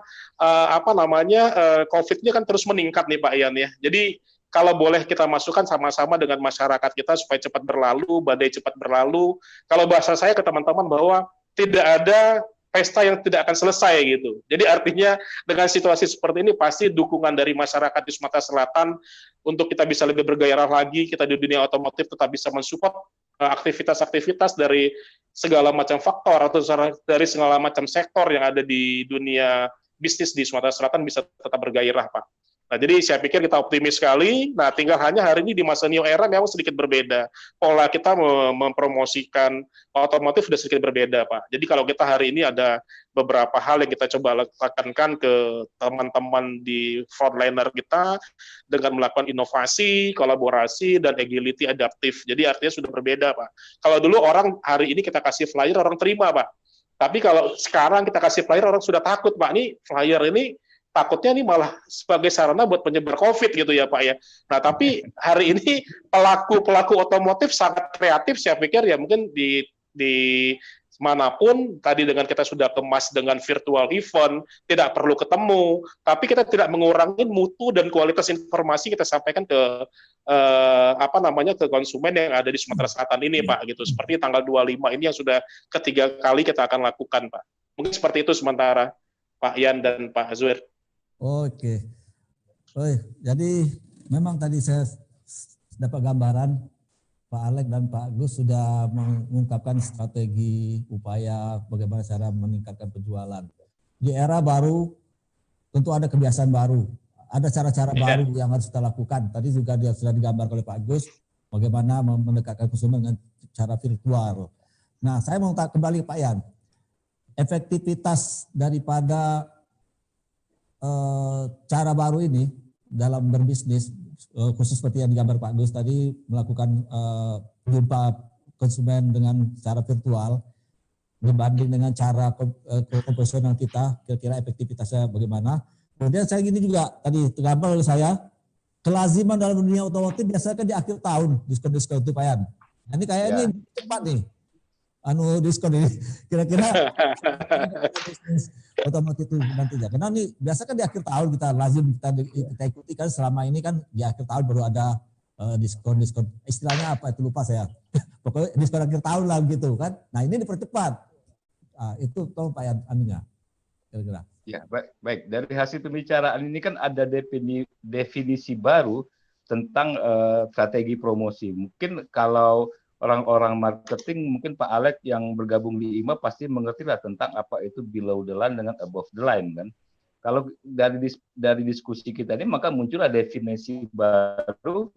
S5: COVID-nya kan terus meningkat nih Pak Ian ya. Jadi kalau boleh kita masukkan sama-sama dengan masyarakat kita supaya cepat berlalu, badai cepat berlalu. Kalau bahasa saya ke teman-teman bahwa tidak ada pesta yang tidak akan selesai gitu. Jadi artinya dengan situasi seperti ini pasti dukungan dari masyarakat di Sumatera Selatan untuk kita bisa lebih bergairah lagi, kita di dunia otomotif tetap bisa mensupport aktivitas-aktivitas dari segala macam faktor atau dari segala macam sektor yang ada di dunia bisnis di Sumatera Selatan bisa tetap bergairah, Pak. Nah, jadi saya pikir kita optimis sekali. Nah, tinggal hanya hari ini di masa new era memang sedikit berbeda. Pola kita mempromosikan otomotif sudah sedikit berbeda, Pak. Jadi kalau kita hari ini ada beberapa hal yang kita coba tekankan ke teman-teman di frontliner kita dengan melakukan inovasi, kolaborasi, dan agility adaptif. Jadi artinya sudah berbeda, Pak. Kalau dulu orang hari ini kita kasih flyer, orang terima, Pak. Tapi kalau sekarang kita kasih flyer, orang sudah takut, Pak. Ini flyer ini takutnya ini malah sebagai sarana buat penyebar COVID gitu ya Pak ya. Nah tapi hari ini pelaku otomotif sangat kreatif, saya pikir ya mungkin di manapun tadi dengan kita sudah kemas dengan virtual event, tidak perlu ketemu, tapi kita tidak mengurangi mutu dan kualitas informasi kita sampaikan ke ke konsumen yang ada di Sumatera Selatan ini Pak gitu. Seperti tanggal 25 ini yang sudah ketiga kali kita akan lakukan Pak. Mungkin seperti itu sementara Pak Yan dan Pak Azwir.
S3: Oke. Jadi memang tadi saya dapat gambaran Pak Alex dan Pak Agus sudah mengungkapkan strategi upaya bagaimana cara meningkatkan penjualan. Di era baru tentu ada kebiasaan baru, ada cara-cara baru yang harus kita lakukan. Tadi juga sudah digambarkan oleh Pak Agus bagaimana mendekatkan konsumen dengan cara virtual. Nah, saya mau kembali Pak Yan. Efektivitas daripada cara baru ini dalam berbisnis, khusus seperti yang digambar Pak Gus tadi, melakukan jumpa konsumen dengan cara virtual, berbanding dengan cara konvensional kita, kira-kira efektivitasnya bagaimana. Kemudian saya gini juga, tadi tergambar oleh saya, kelaziman dalam dunia otomotif biasanya kan di akhir tahun, diskon-diskon itu Pak Yan. Nah, ini kayaknya cepat nih, diskon ini kira-kira otomotif itu nantinya. Karena ini biasa kan di akhir tahun kita lazim kita ikuti kan, selama ini kan di akhir tahun baru ada diskon. Istilahnya apa itu lupa saya. Pokoknya diskon akhir tahun lah gitu kan. Nah, ini dipercepat. Nah, itu tolong Pak Yan anunya kira-kira.
S4: Ya, baik. Dari hasil pembicaraan ini kan ada definisi baru tentang strategi promosi. Mungkin kalau orang-orang marketing, mungkin Pak Alex yang bergabung di IMA pasti mengerti lah tentang apa itu below the line dengan above the line kan. Kalau dari diskusi kita ini maka muncullah definisi baru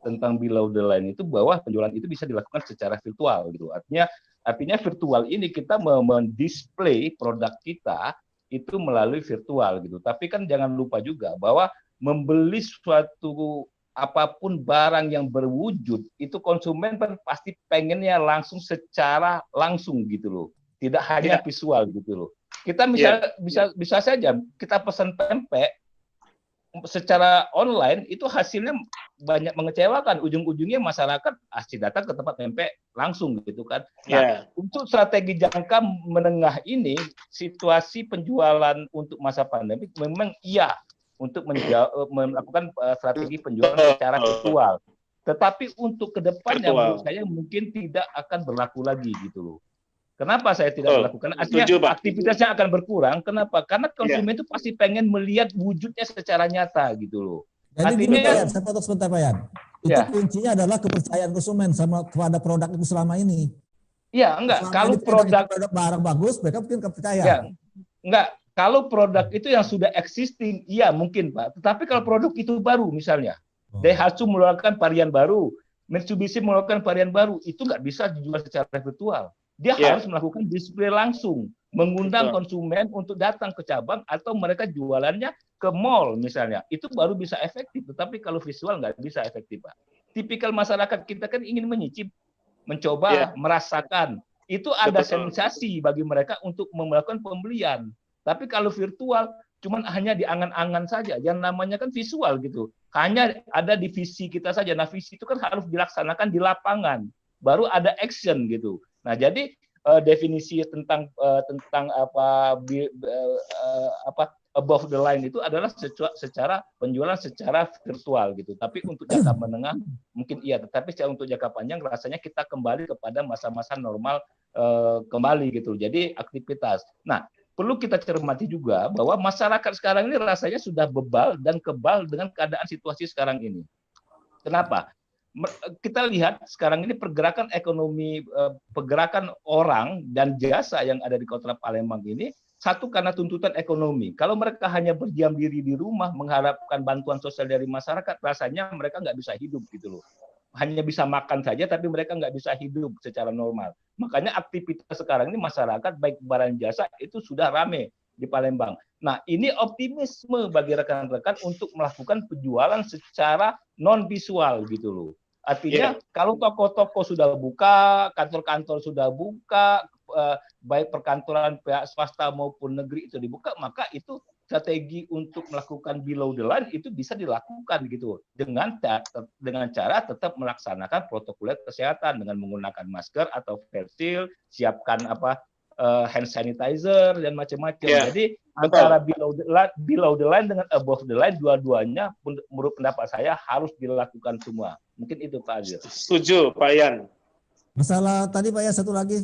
S4: tentang below the line itu, bahwa penjualan itu bisa dilakukan secara virtual gitu. Artinya virtual ini kita mendisplay produk kita itu melalui virtual gitu. Tapi kan jangan lupa juga bahwa membeli suatu apapun barang yang berwujud itu konsumen pasti pengennya secara langsung gitu loh, tidak hanya visual gitu loh. Kita bisa saja kita pesan pempek secara online itu hasilnya banyak mengecewakan, ujung-ujungnya masyarakat datang ke tempat pempek langsung gitu kan. Nah, untuk strategi jangka menengah ini, situasi penjualan untuk masa pandemi memang untuk melakukan strategi penjualan secara virtual. Tetapi untuk kedepannya menurut saya mungkin tidak akan berlaku lagi gitu loh. Kenapa saya tidak melakukan? Artinya aktivitasnya akan berkurang. Kenapa? Karena konsumen itu pasti pengen melihat wujudnya secara nyata gitu loh.
S3: Jadi gini Pak Yan, saya potong sebentar Pak Yan. Itu kuncinya adalah kepercayaan konsumen kepada produk itu selama ini.
S5: Iya, enggak. Kalau produk
S3: barang bagus, mereka mungkin kepercayaan.
S5: Ya, enggak. Kalau produk itu yang sudah existing, iya mungkin Pak. Tetapi kalau produk itu baru misalnya, Daihatsu mengeluarkan varian baru, Mitsubishi mengeluarkan varian baru, itu nggak bisa dijual secara virtual. Dia harus melakukan display langsung, mengundang konsumen untuk datang ke cabang atau mereka jualannya ke mall misalnya. Itu baru bisa efektif. Tetapi kalau visual nggak bisa efektif Pak. Tipikal masyarakat kita kan ingin menyicip, mencoba, merasakan. Itu ada sensasi bagi mereka untuk melakukan pembelian. Tapi kalau virtual cuman hanya di angan-angan saja, yang namanya kan visual gitu. Hanya ada di visi kita saja. Nah, visi itu kan harus dilaksanakan di lapangan. Baru ada action gitu. Nah, jadi definisi tentang above the line itu adalah secara penjualan secara virtual gitu. Tapi untuk jangka menengah mungkin iya, tetapi untuk jangka panjang rasanya kita kembali kepada masa-masa normal kembali gitu. Jadi aktivitas. Nah, perlu kita cermati juga bahwa masyarakat sekarang ini rasanya sudah bebal dan kebal dengan keadaan situasi sekarang ini. Kenapa?
S4: kita lihat sekarang ini pergerakan ekonomi, pergerakan orang dan jasa yang ada di Kota Palembang ini, satu karena tuntutan ekonomi. Kalau mereka hanya berdiam diri di rumah mengharapkan bantuan sosial dari masyarakat, rasanya mereka nggak bisa hidup gitu loh. Hanya bisa makan saja, tapi mereka nggak bisa hidup secara normal. Makanya aktivitas sekarang ini masyarakat baik barang jasa itu sudah rame di Palembang. Nah, ini optimisme bagi rekan-rekan untuk melakukan penjualan secara non visual gitu loh. Artinya kalau toko-toko sudah buka, kantor-kantor sudah buka, baik perkantoran pihak swasta maupun negeri itu dibuka, maka itu strategi untuk melakukan below the line itu bisa dilakukan gitu dengan cara tetap melaksanakan protokol kesehatan dengan menggunakan masker atau face shield, siapkan hand sanitizer dan macam-macam. Jadi antara below the line dengan above the line, dua-duanya menurut pendapat saya harus dilakukan semua. Mungkin itu Pak Azir.
S5: Setuju Pak Yan.
S3: Masalah tadi Pak Yan, satu lagi.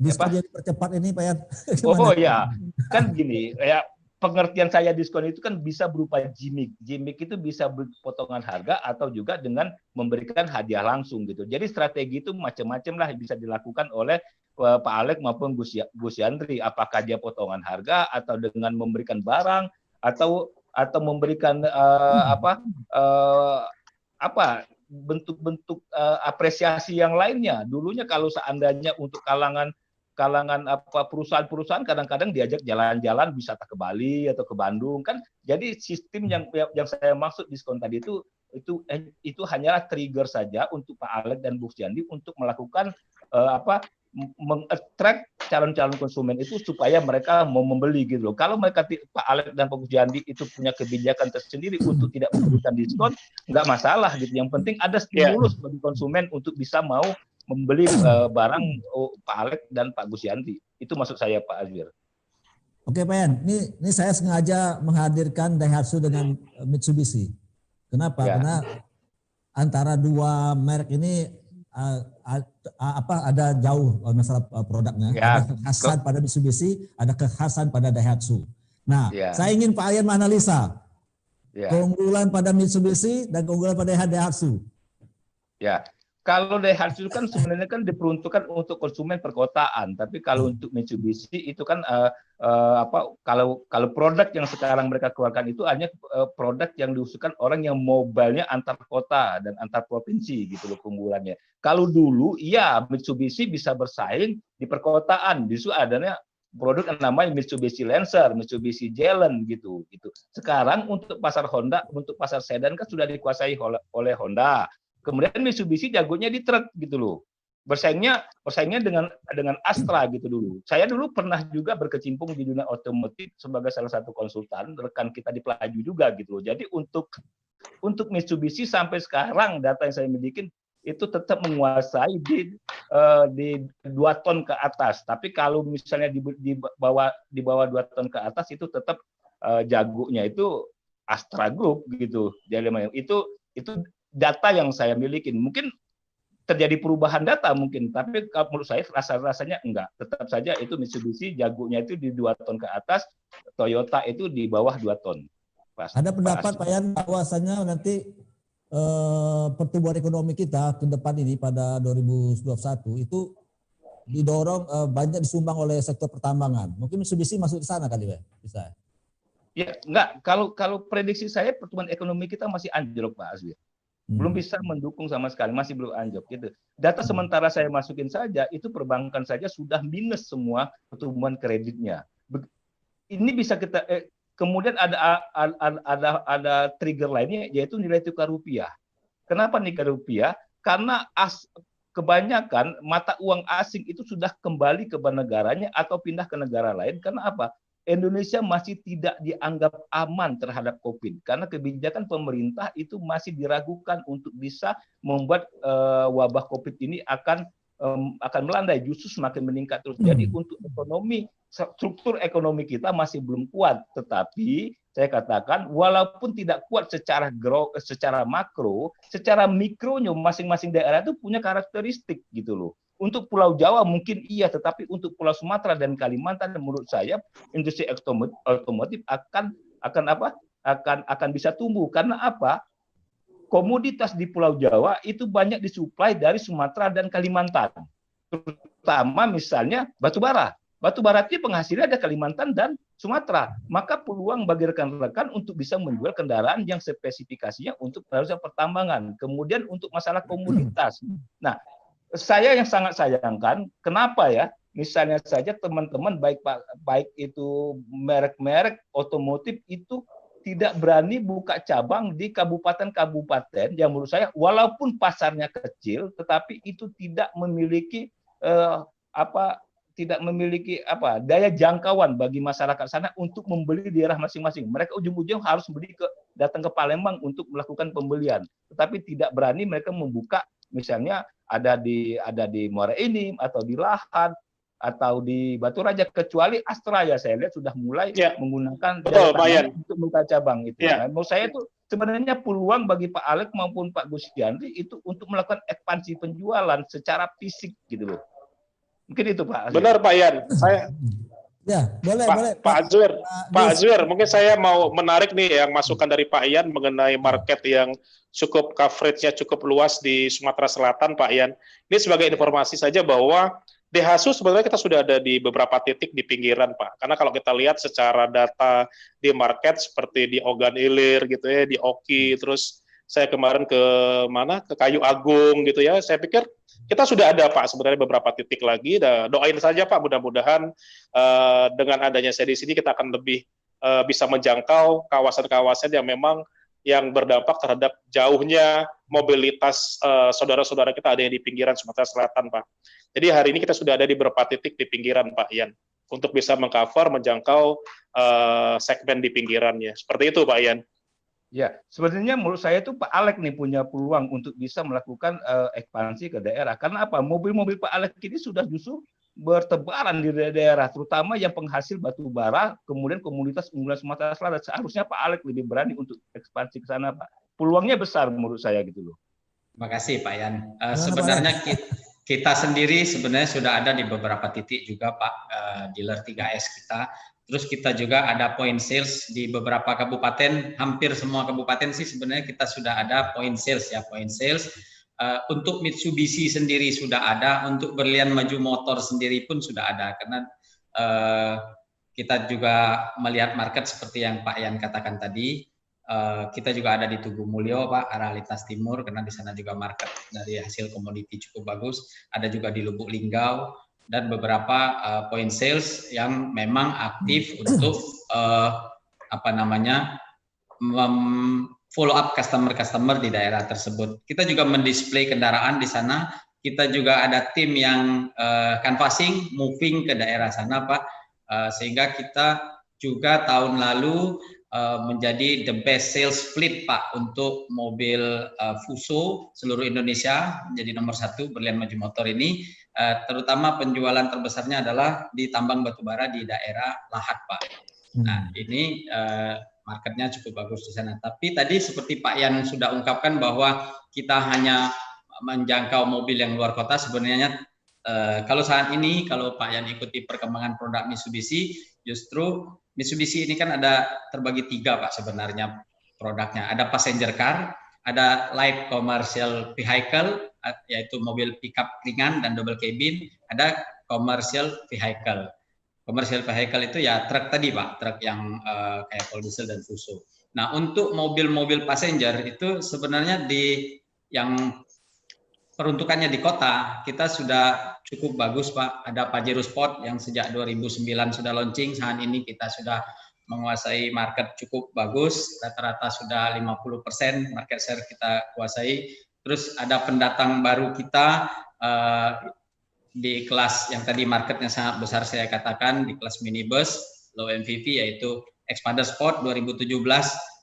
S3: Diskon yang dipercepat ini Pak Yan.
S4: Oh ya, kan gini, ya pengertian saya diskon itu kan bisa berupa gimmick. Gimmick itu bisa potongan harga atau juga dengan memberikan hadiah langsung gitu. Jadi strategi itu macam-macam lah bisa dilakukan oleh Pak Alex maupun Gus Yandri. Apakah dia potongan harga atau dengan memberikan barang atau memberikan bentuk-bentuk apresiasi yang lainnya. Dulunya kalau seandainya untuk kalangan perusahaan-perusahaan kadang-kadang diajak jalan-jalan wisata ke Bali atau ke Bandung kan. Jadi sistem yang saya maksud diskon tadi itu hanyalah trigger saja untuk Pak Alex dan Bu Yandi untuk melakukan meng-attract calon-calon konsumen itu supaya mereka mau membeli gitu loh. Kalau mereka Pak Alex dan Pak Yandi itu punya kebijakan tersendiri untuk tidak memberikan diskon, nggak masalah gitu. Yang penting ada stimulus bagi konsumen untuk bisa mau membeli barang Pak Alex dan Pak Gus Yanti. Itu maksud saya Pak Azwir.
S3: Oke Pak Yan, ini saya sengaja menghadirkan Daihatsu dengan Mitsubishi. Kenapa? Karena antara dua merek ini ada jauh masalah produknya. Ada kekhasan pada Mitsubishi, ada kekhasan pada Daihatsu. Nah, saya ingin Pak Yan menganalisa keunggulan pada Mitsubishi dan keunggulan pada Daihatsu. Ya.
S4: Kalau Daihatsu kan sebenarnya kan diperuntukkan untuk konsumen perkotaan, tapi kalau untuk Mitsubishi itu kan kalau produk yang sekarang mereka keluarkan itu hanya produk yang diusulkan orang yang mobilnya antar kota dan antar provinsi gitu loh keunggulannya. Kalau dulu Mitsubishi bisa bersaing di perkotaan, justru adanya produk yang namanya Mitsubishi Lancer, Mitsubishi Jelen gitu. Sekarang untuk pasar Honda, untuk pasar sedan kan sudah dikuasai oleh Honda. Kemudian Mitsubishi jagonya di truk gitu loh. Bersaingnya dengan Astra gitu dulu. Saya dulu pernah juga berkecimpung di dunia otomotif sebagai salah satu konsultan, rekan kita di Pelaju juga gitu loh. Jadi untuk Mitsubishi sampai sekarang data yang saya miliki itu tetap menguasai di 2 ton ke atas. Tapi kalau misalnya di bawah 2 ton ke atas itu tetap jagonya itu Astra Group gitu. Jadi itu data yang saya miliki. Mungkin terjadi perubahan data mungkin, tapi menurut saya rasanya enggak. Tetap saja itu Mitsubishi jagonya itu di 2 ton ke atas, Toyota itu di bawah 2 ton.
S3: Ada pendapat Pak Yan bahwasanya nanti pertumbuhan ekonomi kita ke depan ini pada 2021 itu didorong banyak disumbang oleh sektor pertambangan. Mungkin Mitsubishi masuk di sana kali ya, bisa.
S4: Ya, enggak. Kalau prediksi saya pertumbuhan ekonomi kita masih anjlok Pak Azwir. Belum bisa mendukung sama sekali, masih belum anjlok gitu. Data sementara saya masukin saja itu perbankan saja sudah minus semua pertumbuhan kreditnya. Ini bisa kita kemudian ada trigger lainnya yaitu nilai tukar rupiah. Kenapa nilai rupiah? Karena kebanyakan mata uang asing itu sudah kembali ke negaranya atau pindah ke negara lain. Karena apa? Indonesia masih tidak dianggap aman terhadap COVID karena kebijakan pemerintah itu masih diragukan untuk bisa membuat wabah COVID ini akan melandai, justru semakin meningkat terus. Jadi untuk struktur ekonomi kita masih belum kuat, tetapi saya katakan walaupun tidak kuat secara makro, secara mikronya masing-masing daerah itu punya karakteristik gitu loh. Untuk Pulau Jawa mungkin iya, tetapi untuk Pulau Sumatera dan Kalimantan menurut saya industri otomotif akan bisa tumbuh karena apa? komoditas di Pulau Jawa itu banyak disuplai dari Sumatera dan Kalimantan. Terutama misalnya batu bara. Batu bara itu penghasilnya ada Kalimantan dan Sumatera. Maka peluang bagi rekan-rekan untuk bisa menjual kendaraan yang spesifikasinya untuk perusahaan pertambangan. Kemudian untuk masalah komoditas. Nah, saya yang sangat sayangkan, kenapa ya? Misalnya saja teman-teman baik itu merek-merek otomotif itu tidak berani buka cabang di kabupaten-kabupaten yang menurut saya walaupun pasarnya kecil, tetapi itu tidak memiliki daya jangkauan bagi masyarakat sana untuk membeli di daerah masing-masing. Mereka ujung-ujung harus datang ke Palembang untuk melakukan pembelian, tetapi tidak berani mereka membuka misalnya ada di Muara Enim atau di Lahat atau di Batu Raja, kecuali Astra ya saya lihat sudah mulai menggunakan untuk buka cabang itu. Nah, menurut saya itu sebenarnya peluang bagi Pak Alex maupun Pak Gus Yandri itu untuk melakukan ekspansi penjualan secara fisik gitu loh. Mungkin itu Pak Azwir.
S5: Benar Pak Yan. Saya
S3: boleh.
S5: Pak Azwir, mungkin saya mau menarik nih yang masukan dari Pak Yan mengenai market yang cukup coverage-nya cukup luas di Sumatera Selatan, Pak Yan. Ini sebagai informasi saja bahwa Daihatsu sebenarnya kita sudah ada di beberapa titik di pinggiran, Pak. Karena kalau kita lihat secara data di market seperti di Ogan Ilir gitu ya, di Oki, terus saya kemarin ke Kayu Agung gitu ya. Saya pikir kita sudah ada Pak sebenarnya beberapa titik lagi. Doain saja Pak, mudah-mudahan dengan adanya saya di sini kita akan lebih bisa menjangkau kawasan-kawasan yang memang yang berdampak terhadap jauhnya mobilitas saudara-saudara kita ada yang di pinggiran Sumatera Selatan, Pak. Jadi hari ini kita sudah ada di beberapa titik di pinggiran, Pak Yan, untuk bisa mengcover, menjangkau segmen di pinggirannya. Seperti itu, Pak Yan.
S4: Ya, sebenarnya menurut saya itu Pak Alex nih punya peluang untuk bisa melakukan ekspansi ke daerah. Karena apa? Mobil-mobil Pak Alex ini sudah justru bertebaran di daerah, terutama yang penghasil batu bara, kemudian komunitas unggulan Sumatera Selatan. Seharusnya Pak Alex lebih berani untuk ekspansi ke sana, Pak. Peluangnya besar menurut saya gitu loh.
S6: Terima kasih Pak Yan. Sebenarnya kita sendiri sebenarnya sudah ada di beberapa titik juga Pak, dealer 3S kita. Terus kita juga ada point sales di beberapa kabupaten, hampir semua kabupaten sih sebenarnya kita sudah ada point sales ya, point sales. Untuk Mitsubishi sendiri sudah ada, untuk Berlian Maju Motor sendiri pun sudah ada, karena kita juga melihat market seperti yang Pak Yan katakan tadi. Kita juga ada di Tugu Mulyo Pak, arah lintas timur, karena di sana juga market dari hasil komoditi cukup bagus. Ada juga di Lubuk Linggau dan beberapa point sales yang memang aktif untuk follow up customer di daerah tersebut. Kita juga mendisplay kendaraan di sana. Kita juga ada tim yang canvassing, moving ke daerah sana Pak, sehingga kita juga tahun lalu menjadi the best sales fleet Pak untuk mobil Fuso seluruh Indonesia, menjadi nomor 1 Berlian Maju Motor ini. Terutama penjualan terbesarnya adalah di tambang batubara di daerah Lahat Pak. Nah ini marketnya cukup bagus di sana. Tapi tadi seperti Pak Yan sudah ungkapkan bahwa kita hanya menjangkau mobil yang luar kota. Sebenarnya kalau saat ini kalau Pak Yan ikuti perkembangan produk Mitsubishi, justru Mitsubishi ini kan ada terbagi 3 Pak sebenarnya produknya. Ada passenger car, ada light commercial vehicle, yaitu mobil pickup ringan dan double cabin, ada commercial vehicle. Commercial vehicle itu ya truk tadi Pak, truk yang kayak full diesel dan Fuso. Nah untuk mobil-mobil passenger itu sebenarnya yang peruntukannya di kota, kita sudah cukup bagus Pak. Ada Pajero Sport yang sejak 2009 sudah launching, saat ini kita sudah menguasai market cukup bagus, rata-rata sudah 50% market share kita kuasai. Terus ada pendatang baru kita di kelas yang tadi marketnya sangat besar saya katakan, di kelas minibus, low MPV yaitu Xpander Sport 2017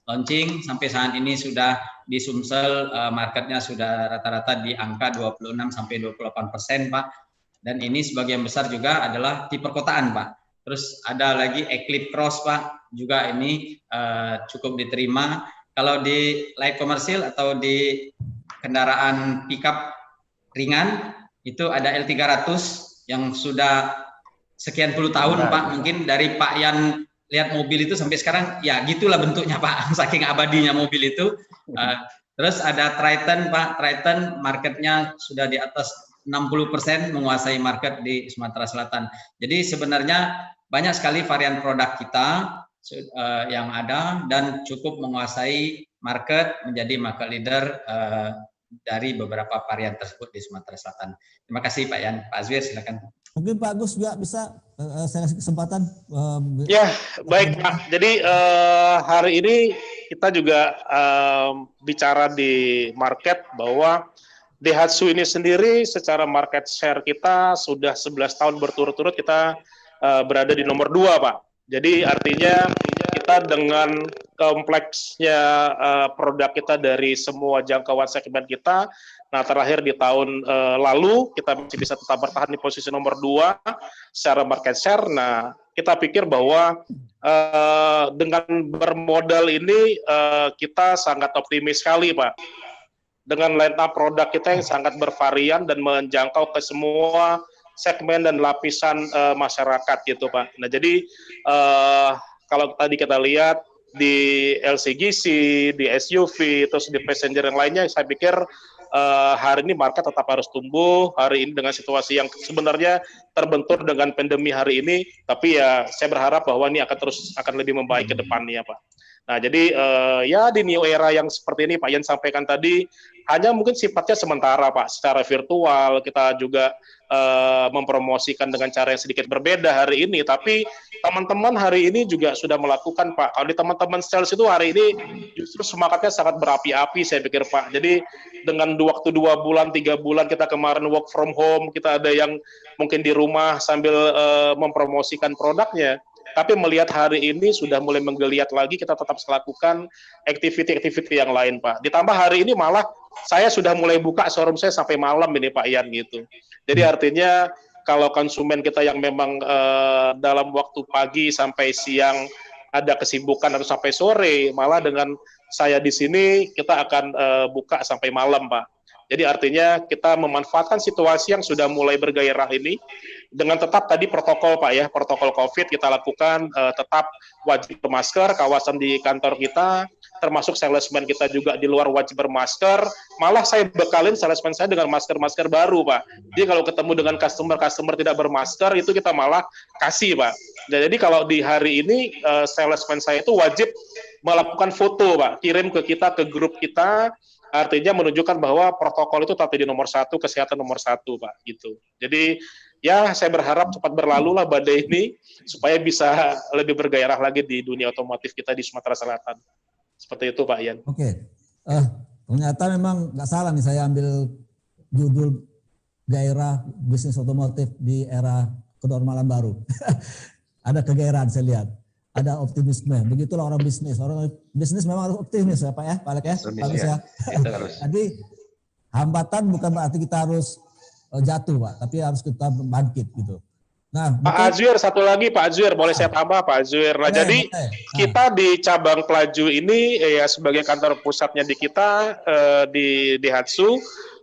S6: launching, sampai saat ini sudah di Sumsel marketnya sudah rata-rata di angka 26-28% Pak. Dan ini sebagian besar juga adalah di perkotaan Pak. Terus ada lagi Eclipse Cross Pak, juga ini cukup diterima. Kalau di light commercial atau di kendaraan pickup ringan itu ada L300 yang sudah sekian puluh tahun Pak, mungkin dari Pak Yan lihat mobil itu sampai sekarang ya gitulah bentuknya Pak, saking abadinya mobil itu. Terus ada Triton, Pak. Triton marketnya sudah di atas 60% menguasai market di Sumatera Selatan. Jadi sebenarnya banyak sekali varian produk kita yang ada dan cukup menguasai market, menjadi market leader dari beberapa varian tersebut di Sumatera Selatan. Terima kasih Pak Yan. Pak Azwir silakan.
S3: Mungkin Pak Agus juga bisa saya kasih kesempatan.
S5: Ya, baik Pak. Jadi hari ini kita juga bicara di market bahwa Daihatsu ini sendiri secara market share kita sudah 11 tahun berturut-turut kita berada di nomor 2 Pak. Jadi artinya kita dengan kompleksnya produk kita dari semua jangkauan segmen kita, nah terakhir di tahun lalu kita masih bisa tetap bertahan di posisi nomor 2 secara market share. Nah kita pikir bahwa dengan bermodal ini kita sangat optimis sekali Pak. Dengan line up produk kita yang sangat bervarian dan menjangkau ke semua segmen dan lapisan masyarakat gitu Pak. Nah jadi kalau tadi kita lihat di LCGC, di SUV, terus di passenger yang lainnya, saya pikir hari ini market tetap harus tumbuh. Hari ini dengan situasi yang sebenarnya terbentur dengan pandemi hari ini, tapi ya saya berharap bahwa ini akan lebih membaik ke depannya Pak. Nah jadi ya di new era yang seperti ini Pak Yan sampaikan tadi, hanya mungkin sifatnya sementara Pak, secara virtual kita juga mempromosikan dengan cara yang sedikit berbeda hari ini, tapi teman-teman hari ini juga sudah melakukan Pak. Kalau di teman-teman sales itu hari ini justru semangatnya sangat berapi-api saya pikir Pak. Jadi dengan waktu 2 bulan, 3 bulan kita kemarin work from home, kita ada yang mungkin di rumah sambil mempromosikan produknya. Tapi melihat hari ini sudah mulai menggeliat lagi, kita tetap melakukan activity-activity yang lain Pak. Ditambah hari ini malah saya sudah mulai buka showroom saya sampai malam ini Pak Yan gitu. Jadi artinya kalau konsumen kita yang memang dalam waktu pagi sampai siang ada kesibukan atau sampai sore, malah dengan saya di sini kita akan buka sampai malam Pak. Jadi artinya kita memanfaatkan situasi yang sudah mulai bergairah ini dengan tetap tadi protokol Pak ya, protokol COVID kita lakukan, tetap wajib bermasker, kawasan di kantor kita, termasuk salesman kita juga di luar wajib bermasker. Malah saya bekalin salesman saya dengan masker-masker baru Pak. Jadi kalau ketemu dengan customer tidak bermasker itu kita malah kasih Pak. Jadi kalau di hari ini salesman saya itu wajib melakukan foto Pak, kirim ke kita, ke grup kita, artinya menunjukkan bahwa protokol itu tetap di nomor 1, kesehatan nomor 1 Pak gitu. Jadi ya saya berharap cepat berlalu lah badai ini supaya bisa lebih bergairah lagi di dunia otomotif kita di Sumatera Selatan. Seperti itu Pak Yan.
S3: Oke, ternyata memang nggak salah nih saya ambil judul gairah bisnis otomotif di era kenormalan baru. Ada kegairahan saya lihat. Ada optimisme, begitulah orang bisnis memang harus optimis ya Pak ya, Pak Alek ya, bagus ya. Jadi hambatan bukan berarti kita harus jatuh Pak, tapi harus kita bangkit gitu. Nah,
S5: Pak Azwir satu lagi Pak Azwir, boleh saya tambah Pak Azwir. Nah jadi kita di cabang Pelaju ini ya sebagai kantor pusatnya di kita di Daihatsu.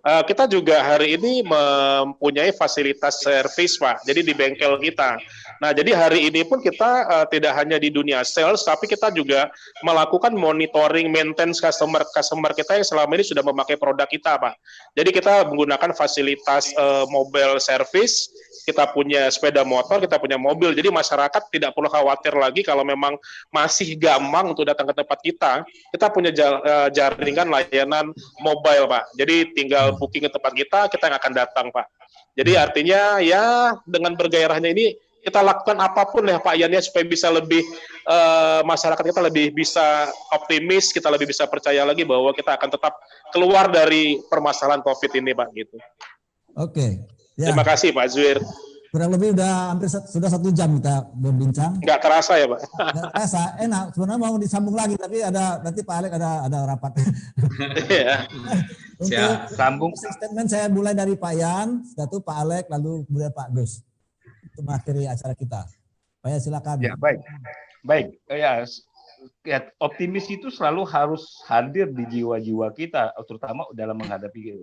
S5: Kita juga hari ini mempunyai fasilitas servis Pak, jadi di bengkel kita. Nah, jadi hari ini pun kita tidak hanya di dunia sales, tapi kita juga melakukan monitoring, maintenance customer kita yang selama ini sudah memakai produk kita Pak. Jadi kita menggunakan fasilitas mobile service, kita punya sepeda motor, kita punya mobil, jadi masyarakat tidak perlu khawatir lagi kalau memang masih gampang untuk datang ke tempat kita punya jaringan layanan mobile Pak, jadi tinggal booking ke tempat kita yang akan datang Pak. Jadi artinya ya dengan bergairahnya ini kita lakukan apapun ya Pak Yan ya supaya bisa lebih masyarakat kita lebih bisa optimis, kita lebih bisa percaya lagi bahwa kita akan tetap keluar dari permasalahan COVID ini Pak gitu.
S3: Oke. Ya.
S5: Terima kasih Pak Azwir.
S3: Kurang lebih sudah 1 jam kita berbincang.
S5: Nggak terasa ya Pak?
S3: Nggak terasa, enak. Sebenarnya mau disambung lagi, tapi nanti Pak Alek ada rapat.
S5: Iya.
S3: Untuk
S4: sambung.
S3: statement saya mulai dari Pak Yan, satu Pak Alek, lalu kemudian Pak Gus. Untuk mengakhiri acara kita. Pak Yan silakan. Ya,
S4: baik. Ya, optimis itu selalu harus hadir di jiwa-jiwa kita, terutama dalam menghadapi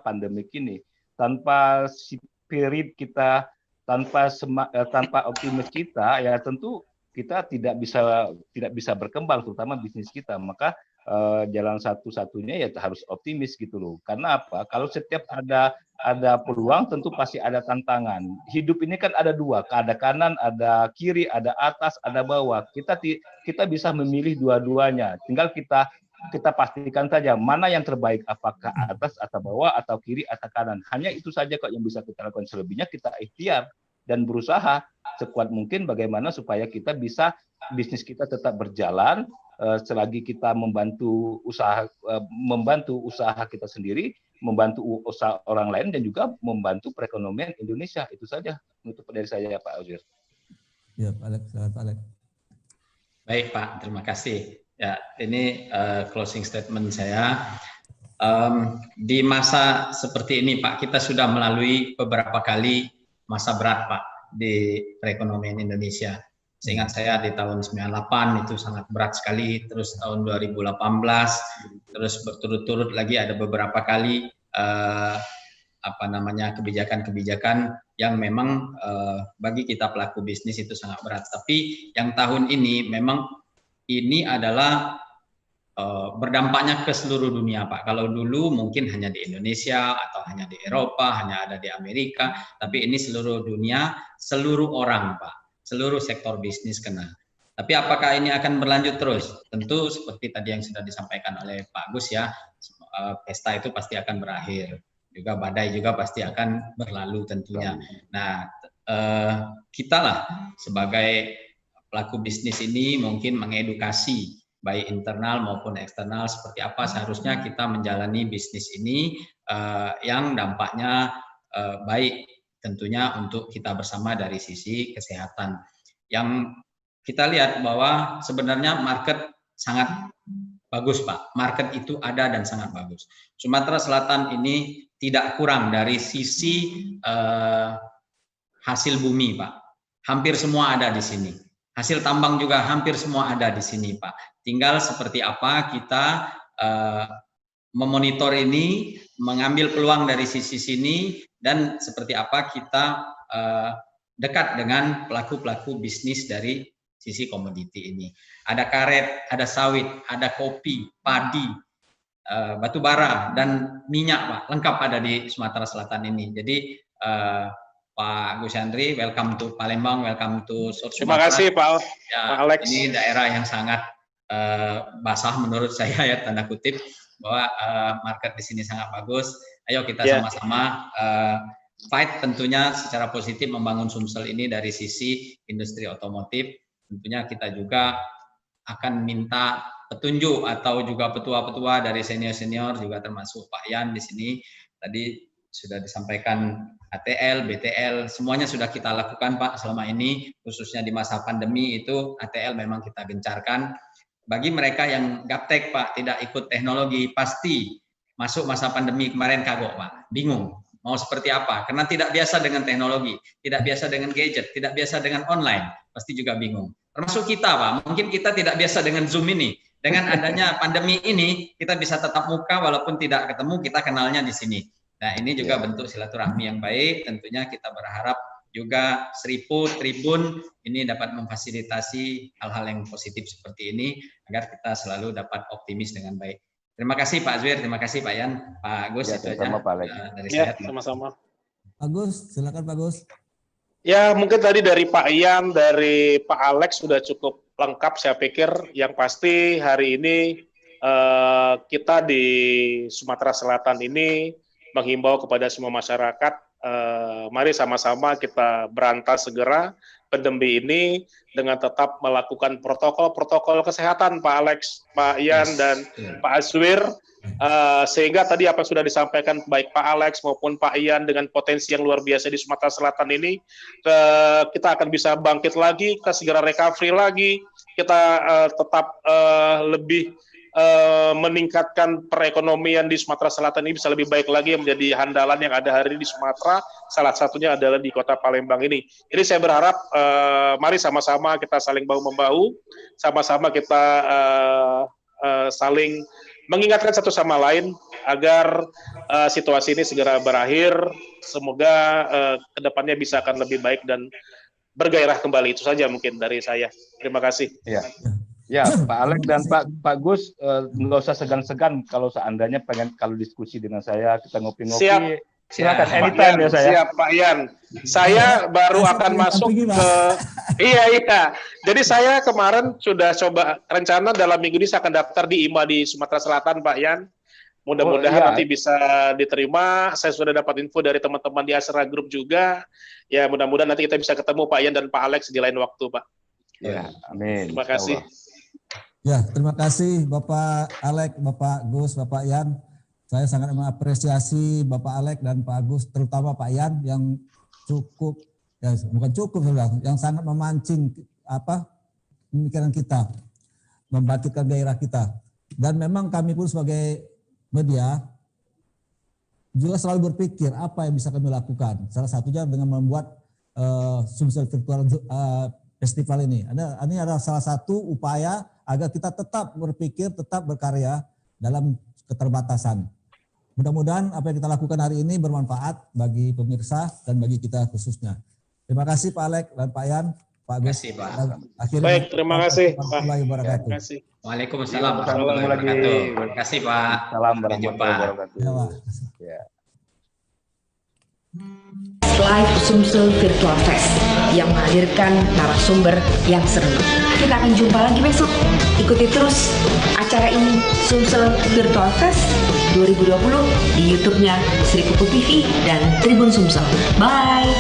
S4: pandemik ini. Tanpa spirit kita, tanpa optimis kita, ya tentu kita tidak bisa berkembang, terutama bisnis kita. Maka jalan satu-satunya ya harus optimis gitu loh. Karena apa? Kalau setiap ada peluang tentu pasti ada tantangan. Hidup ini kan ada dua, ada kanan, ada kiri, ada atas, ada bawah. Kita bisa memilih dua-duanya. Tinggal kita pastikan saja mana yang terbaik, apakah atas atau bawah atau kiri atau kanan. Hanya itu saja kok yang bisa kita lakukan. Selebihnya kita ikhtiar dan berusaha sekuat mungkin bagaimana supaya kita bisa bisnis kita tetap berjalan selagi kita membantu usaha kita sendiri, membantu usaha orang lain dan juga membantu perekonomian Indonesia. Itu saja untuk dari saya Pak Azwir.
S3: Ya, Pak Alex, silakan Pak Alex.
S6: Baik Pak, terima kasih. Ya, ini closing statement saya. Di masa seperti ini Pak, kita sudah melalui beberapa kali masa berat Pak di perekonomian Indonesia. Seingat saya di tahun 98 itu sangat berat sekali, terus tahun 2018, terus berturut-turut lagi ada beberapa kali kebijakan-kebijakan yang memang bagi kita pelaku bisnis itu sangat berat. Tapi yang tahun ini memang ini adalah berdampaknya ke seluruh dunia Pak. Kalau dulu mungkin hanya di Indonesia atau hanya di Eropa, hanya ada di Amerika, tapi ini seluruh dunia, seluruh orang Pak. Seluruh sektor bisnis kena. Tapi apakah ini akan berlanjut terus? Tentu seperti tadi yang sudah disampaikan oleh Pak Agus ya, pesta itu pasti akan berakhir. Juga badai juga pasti akan berlalu tentunya. Nah, kita lah sebagai pelaku bisnis ini mungkin mengedukasi baik internal maupun eksternal seperti apa seharusnya kita menjalani bisnis ini yang dampaknya baik tentunya untuk kita bersama dari sisi kesehatan. Yang kita lihat bahwa sebenarnya market sangat bagus Pak. Market itu ada dan sangat bagus. Sumatera Selatan ini tidak kurang dari sisi hasil bumi Pak. Hampir semua ada di sini. Hasil tambang juga hampir semua ada di sini Pak. Tinggal seperti apa kita memonitor ini, mengambil peluang dari sisi sini, dan seperti apa kita dekat dengan pelaku-pelaku bisnis dari sisi komoditi ini. Ada karet, ada sawit, ada kopi, padi, batu bara, dan minyak Pak, lengkap ada di Sumatera Selatan ini. Jadi Pak Gus Yandri, welcome to Palembang, welcome to South Sumatera.
S5: Terima kasih Pak,
S6: ya,
S5: Pak Alex.
S6: Ini daerah yang sangat basah menurut saya ya, tanda kutip, bahwa market di sini sangat bagus. Ayo kita sama-sama fight tentunya secara positif membangun Sumsel ini dari sisi industri otomotif. Tentunya kita juga akan minta petunjuk atau juga petua-petua dari senior-senior juga termasuk Pak Yan di sini. Tadi sudah disampaikan ATL, BTL, semuanya sudah kita lakukan Pak selama ini, khususnya di masa pandemi itu ATL memang kita gencarkan. Bagi mereka yang gaptek Pak, tidak ikut teknologi, pasti masuk masa pandemi kemarin kagok Pak, bingung mau seperti apa, karena tidak biasa dengan teknologi, tidak biasa dengan gadget, tidak biasa dengan online, pasti juga bingung. Termasuk kita Pak, mungkin kita tidak biasa dengan Zoom ini. Dengan adanya pandemi ini, kita bisa tetap muka walaupun tidak ketemu, kita kenalnya di sini. Nah ini juga bentuk silaturahmi yang baik, tentunya kita berharap juga Seriput, Tribun ini dapat memfasilitasi hal-hal yang positif seperti ini agar kita selalu dapat optimis dengan baik. Terima kasih Pak Azwir, terima kasih Pak Yan, Pak Agus,
S4: ya,
S6: itu aja dari
S5: saya.
S6: Ya,
S5: sama-sama.
S3: Pak Gus, silakan Pak Gus.
S5: Ya, mungkin tadi dari Pak Yan, dari Pak Alex sudah cukup lengkap saya pikir. Yang pasti hari ini kita di Sumatera Selatan ini menghimbau kepada semua masyarakat, mari sama-sama kita berantas segera pandemi ini dengan tetap melakukan protokol-protokol kesehatan Pak Alex, Pak Yan, dan Pak Azwir, sehingga tadi apa yang sudah disampaikan baik Pak Alex maupun Pak Yan dengan potensi yang luar biasa di Sumatera Selatan ini, kita akan bisa bangkit lagi, kita segera recovery lagi, kita tetap lebih meningkatkan perekonomian di Sumatera Selatan ini bisa lebih baik lagi, menjadi handalan yang ada hari ini di Sumatera, salah satunya adalah di kota Palembang ini. Jadi saya berharap mari sama-sama kita saling bahu-membahu, sama-sama kita saling mengingatkan satu sama lain agar situasi ini segera berakhir. Semoga kedepannya bisa akan lebih baik dan bergairah kembali. Itu saja mungkin dari saya. Terima kasih.
S4: Ya. Ya, Pak Alex dan Pak Gus, nggak usah segan-segan kalau seandainya pengen kalau diskusi dengan saya, kita ngopi-ngopi.
S5: Siap.
S4: Silakan
S6: Siap,
S4: anytime ya saya.
S5: Siap, Pak Ian. Saya baru akan masuk ke iya. Jadi saya kemarin sudah coba rencana dalam minggu ini saya akan daftar di IMA di Sumatera Selatan, Pak Ian. Mudah-mudahan
S4: iya.
S5: nanti bisa diterima. Saya sudah dapat info dari teman-teman di Asra Group juga. Ya, mudah-mudahan nanti kita bisa ketemu Pak Ian dan Pak Alex di lain waktu, Pak.
S4: Ya, amin.
S5: Terima kasih.
S3: Ya, terima kasih Bapak Alex, Bapak Gus, Bapak Ian. Saya sangat mengapresiasi Bapak Alex dan Pak Agus, terutama Pak Ian yang cukup, ya bukan cukup, yang sangat memancing pemikiran kita, membangkitkan gairah kita. Dan memang kami pun sebagai media juga selalu berpikir apa yang bisa kami lakukan. Salah satunya dengan membuat Sumsel Virtual Festival ini. Ini adalah salah satu upaya agar kita tetap berpikir, tetap berkarya dalam keterbatasan. Mudah-mudahan apa yang kita lakukan hari ini bermanfaat bagi pemirsa dan bagi kita khususnya. Terima kasih Pak Alex dan Pak Ian, Pak Gus.
S5: Akhirnya, baik, terima kasih Pak.
S6: Waalaikumsalam warahmatullahi wabarakatuh. Terima kasih Pak.
S4: Salam warahmatullahi wabarakatuh.
S1: Ya. Live Sumsel Virtual Fest yang menghadirkan narasumber yang seru. Kita akan jumpa lagi besok. Ikuti terus acara ini, Sumsel Virtual Fest 2020 di YouTube-nya Sri Pupu TV dan Tribun Sumsel. Bye.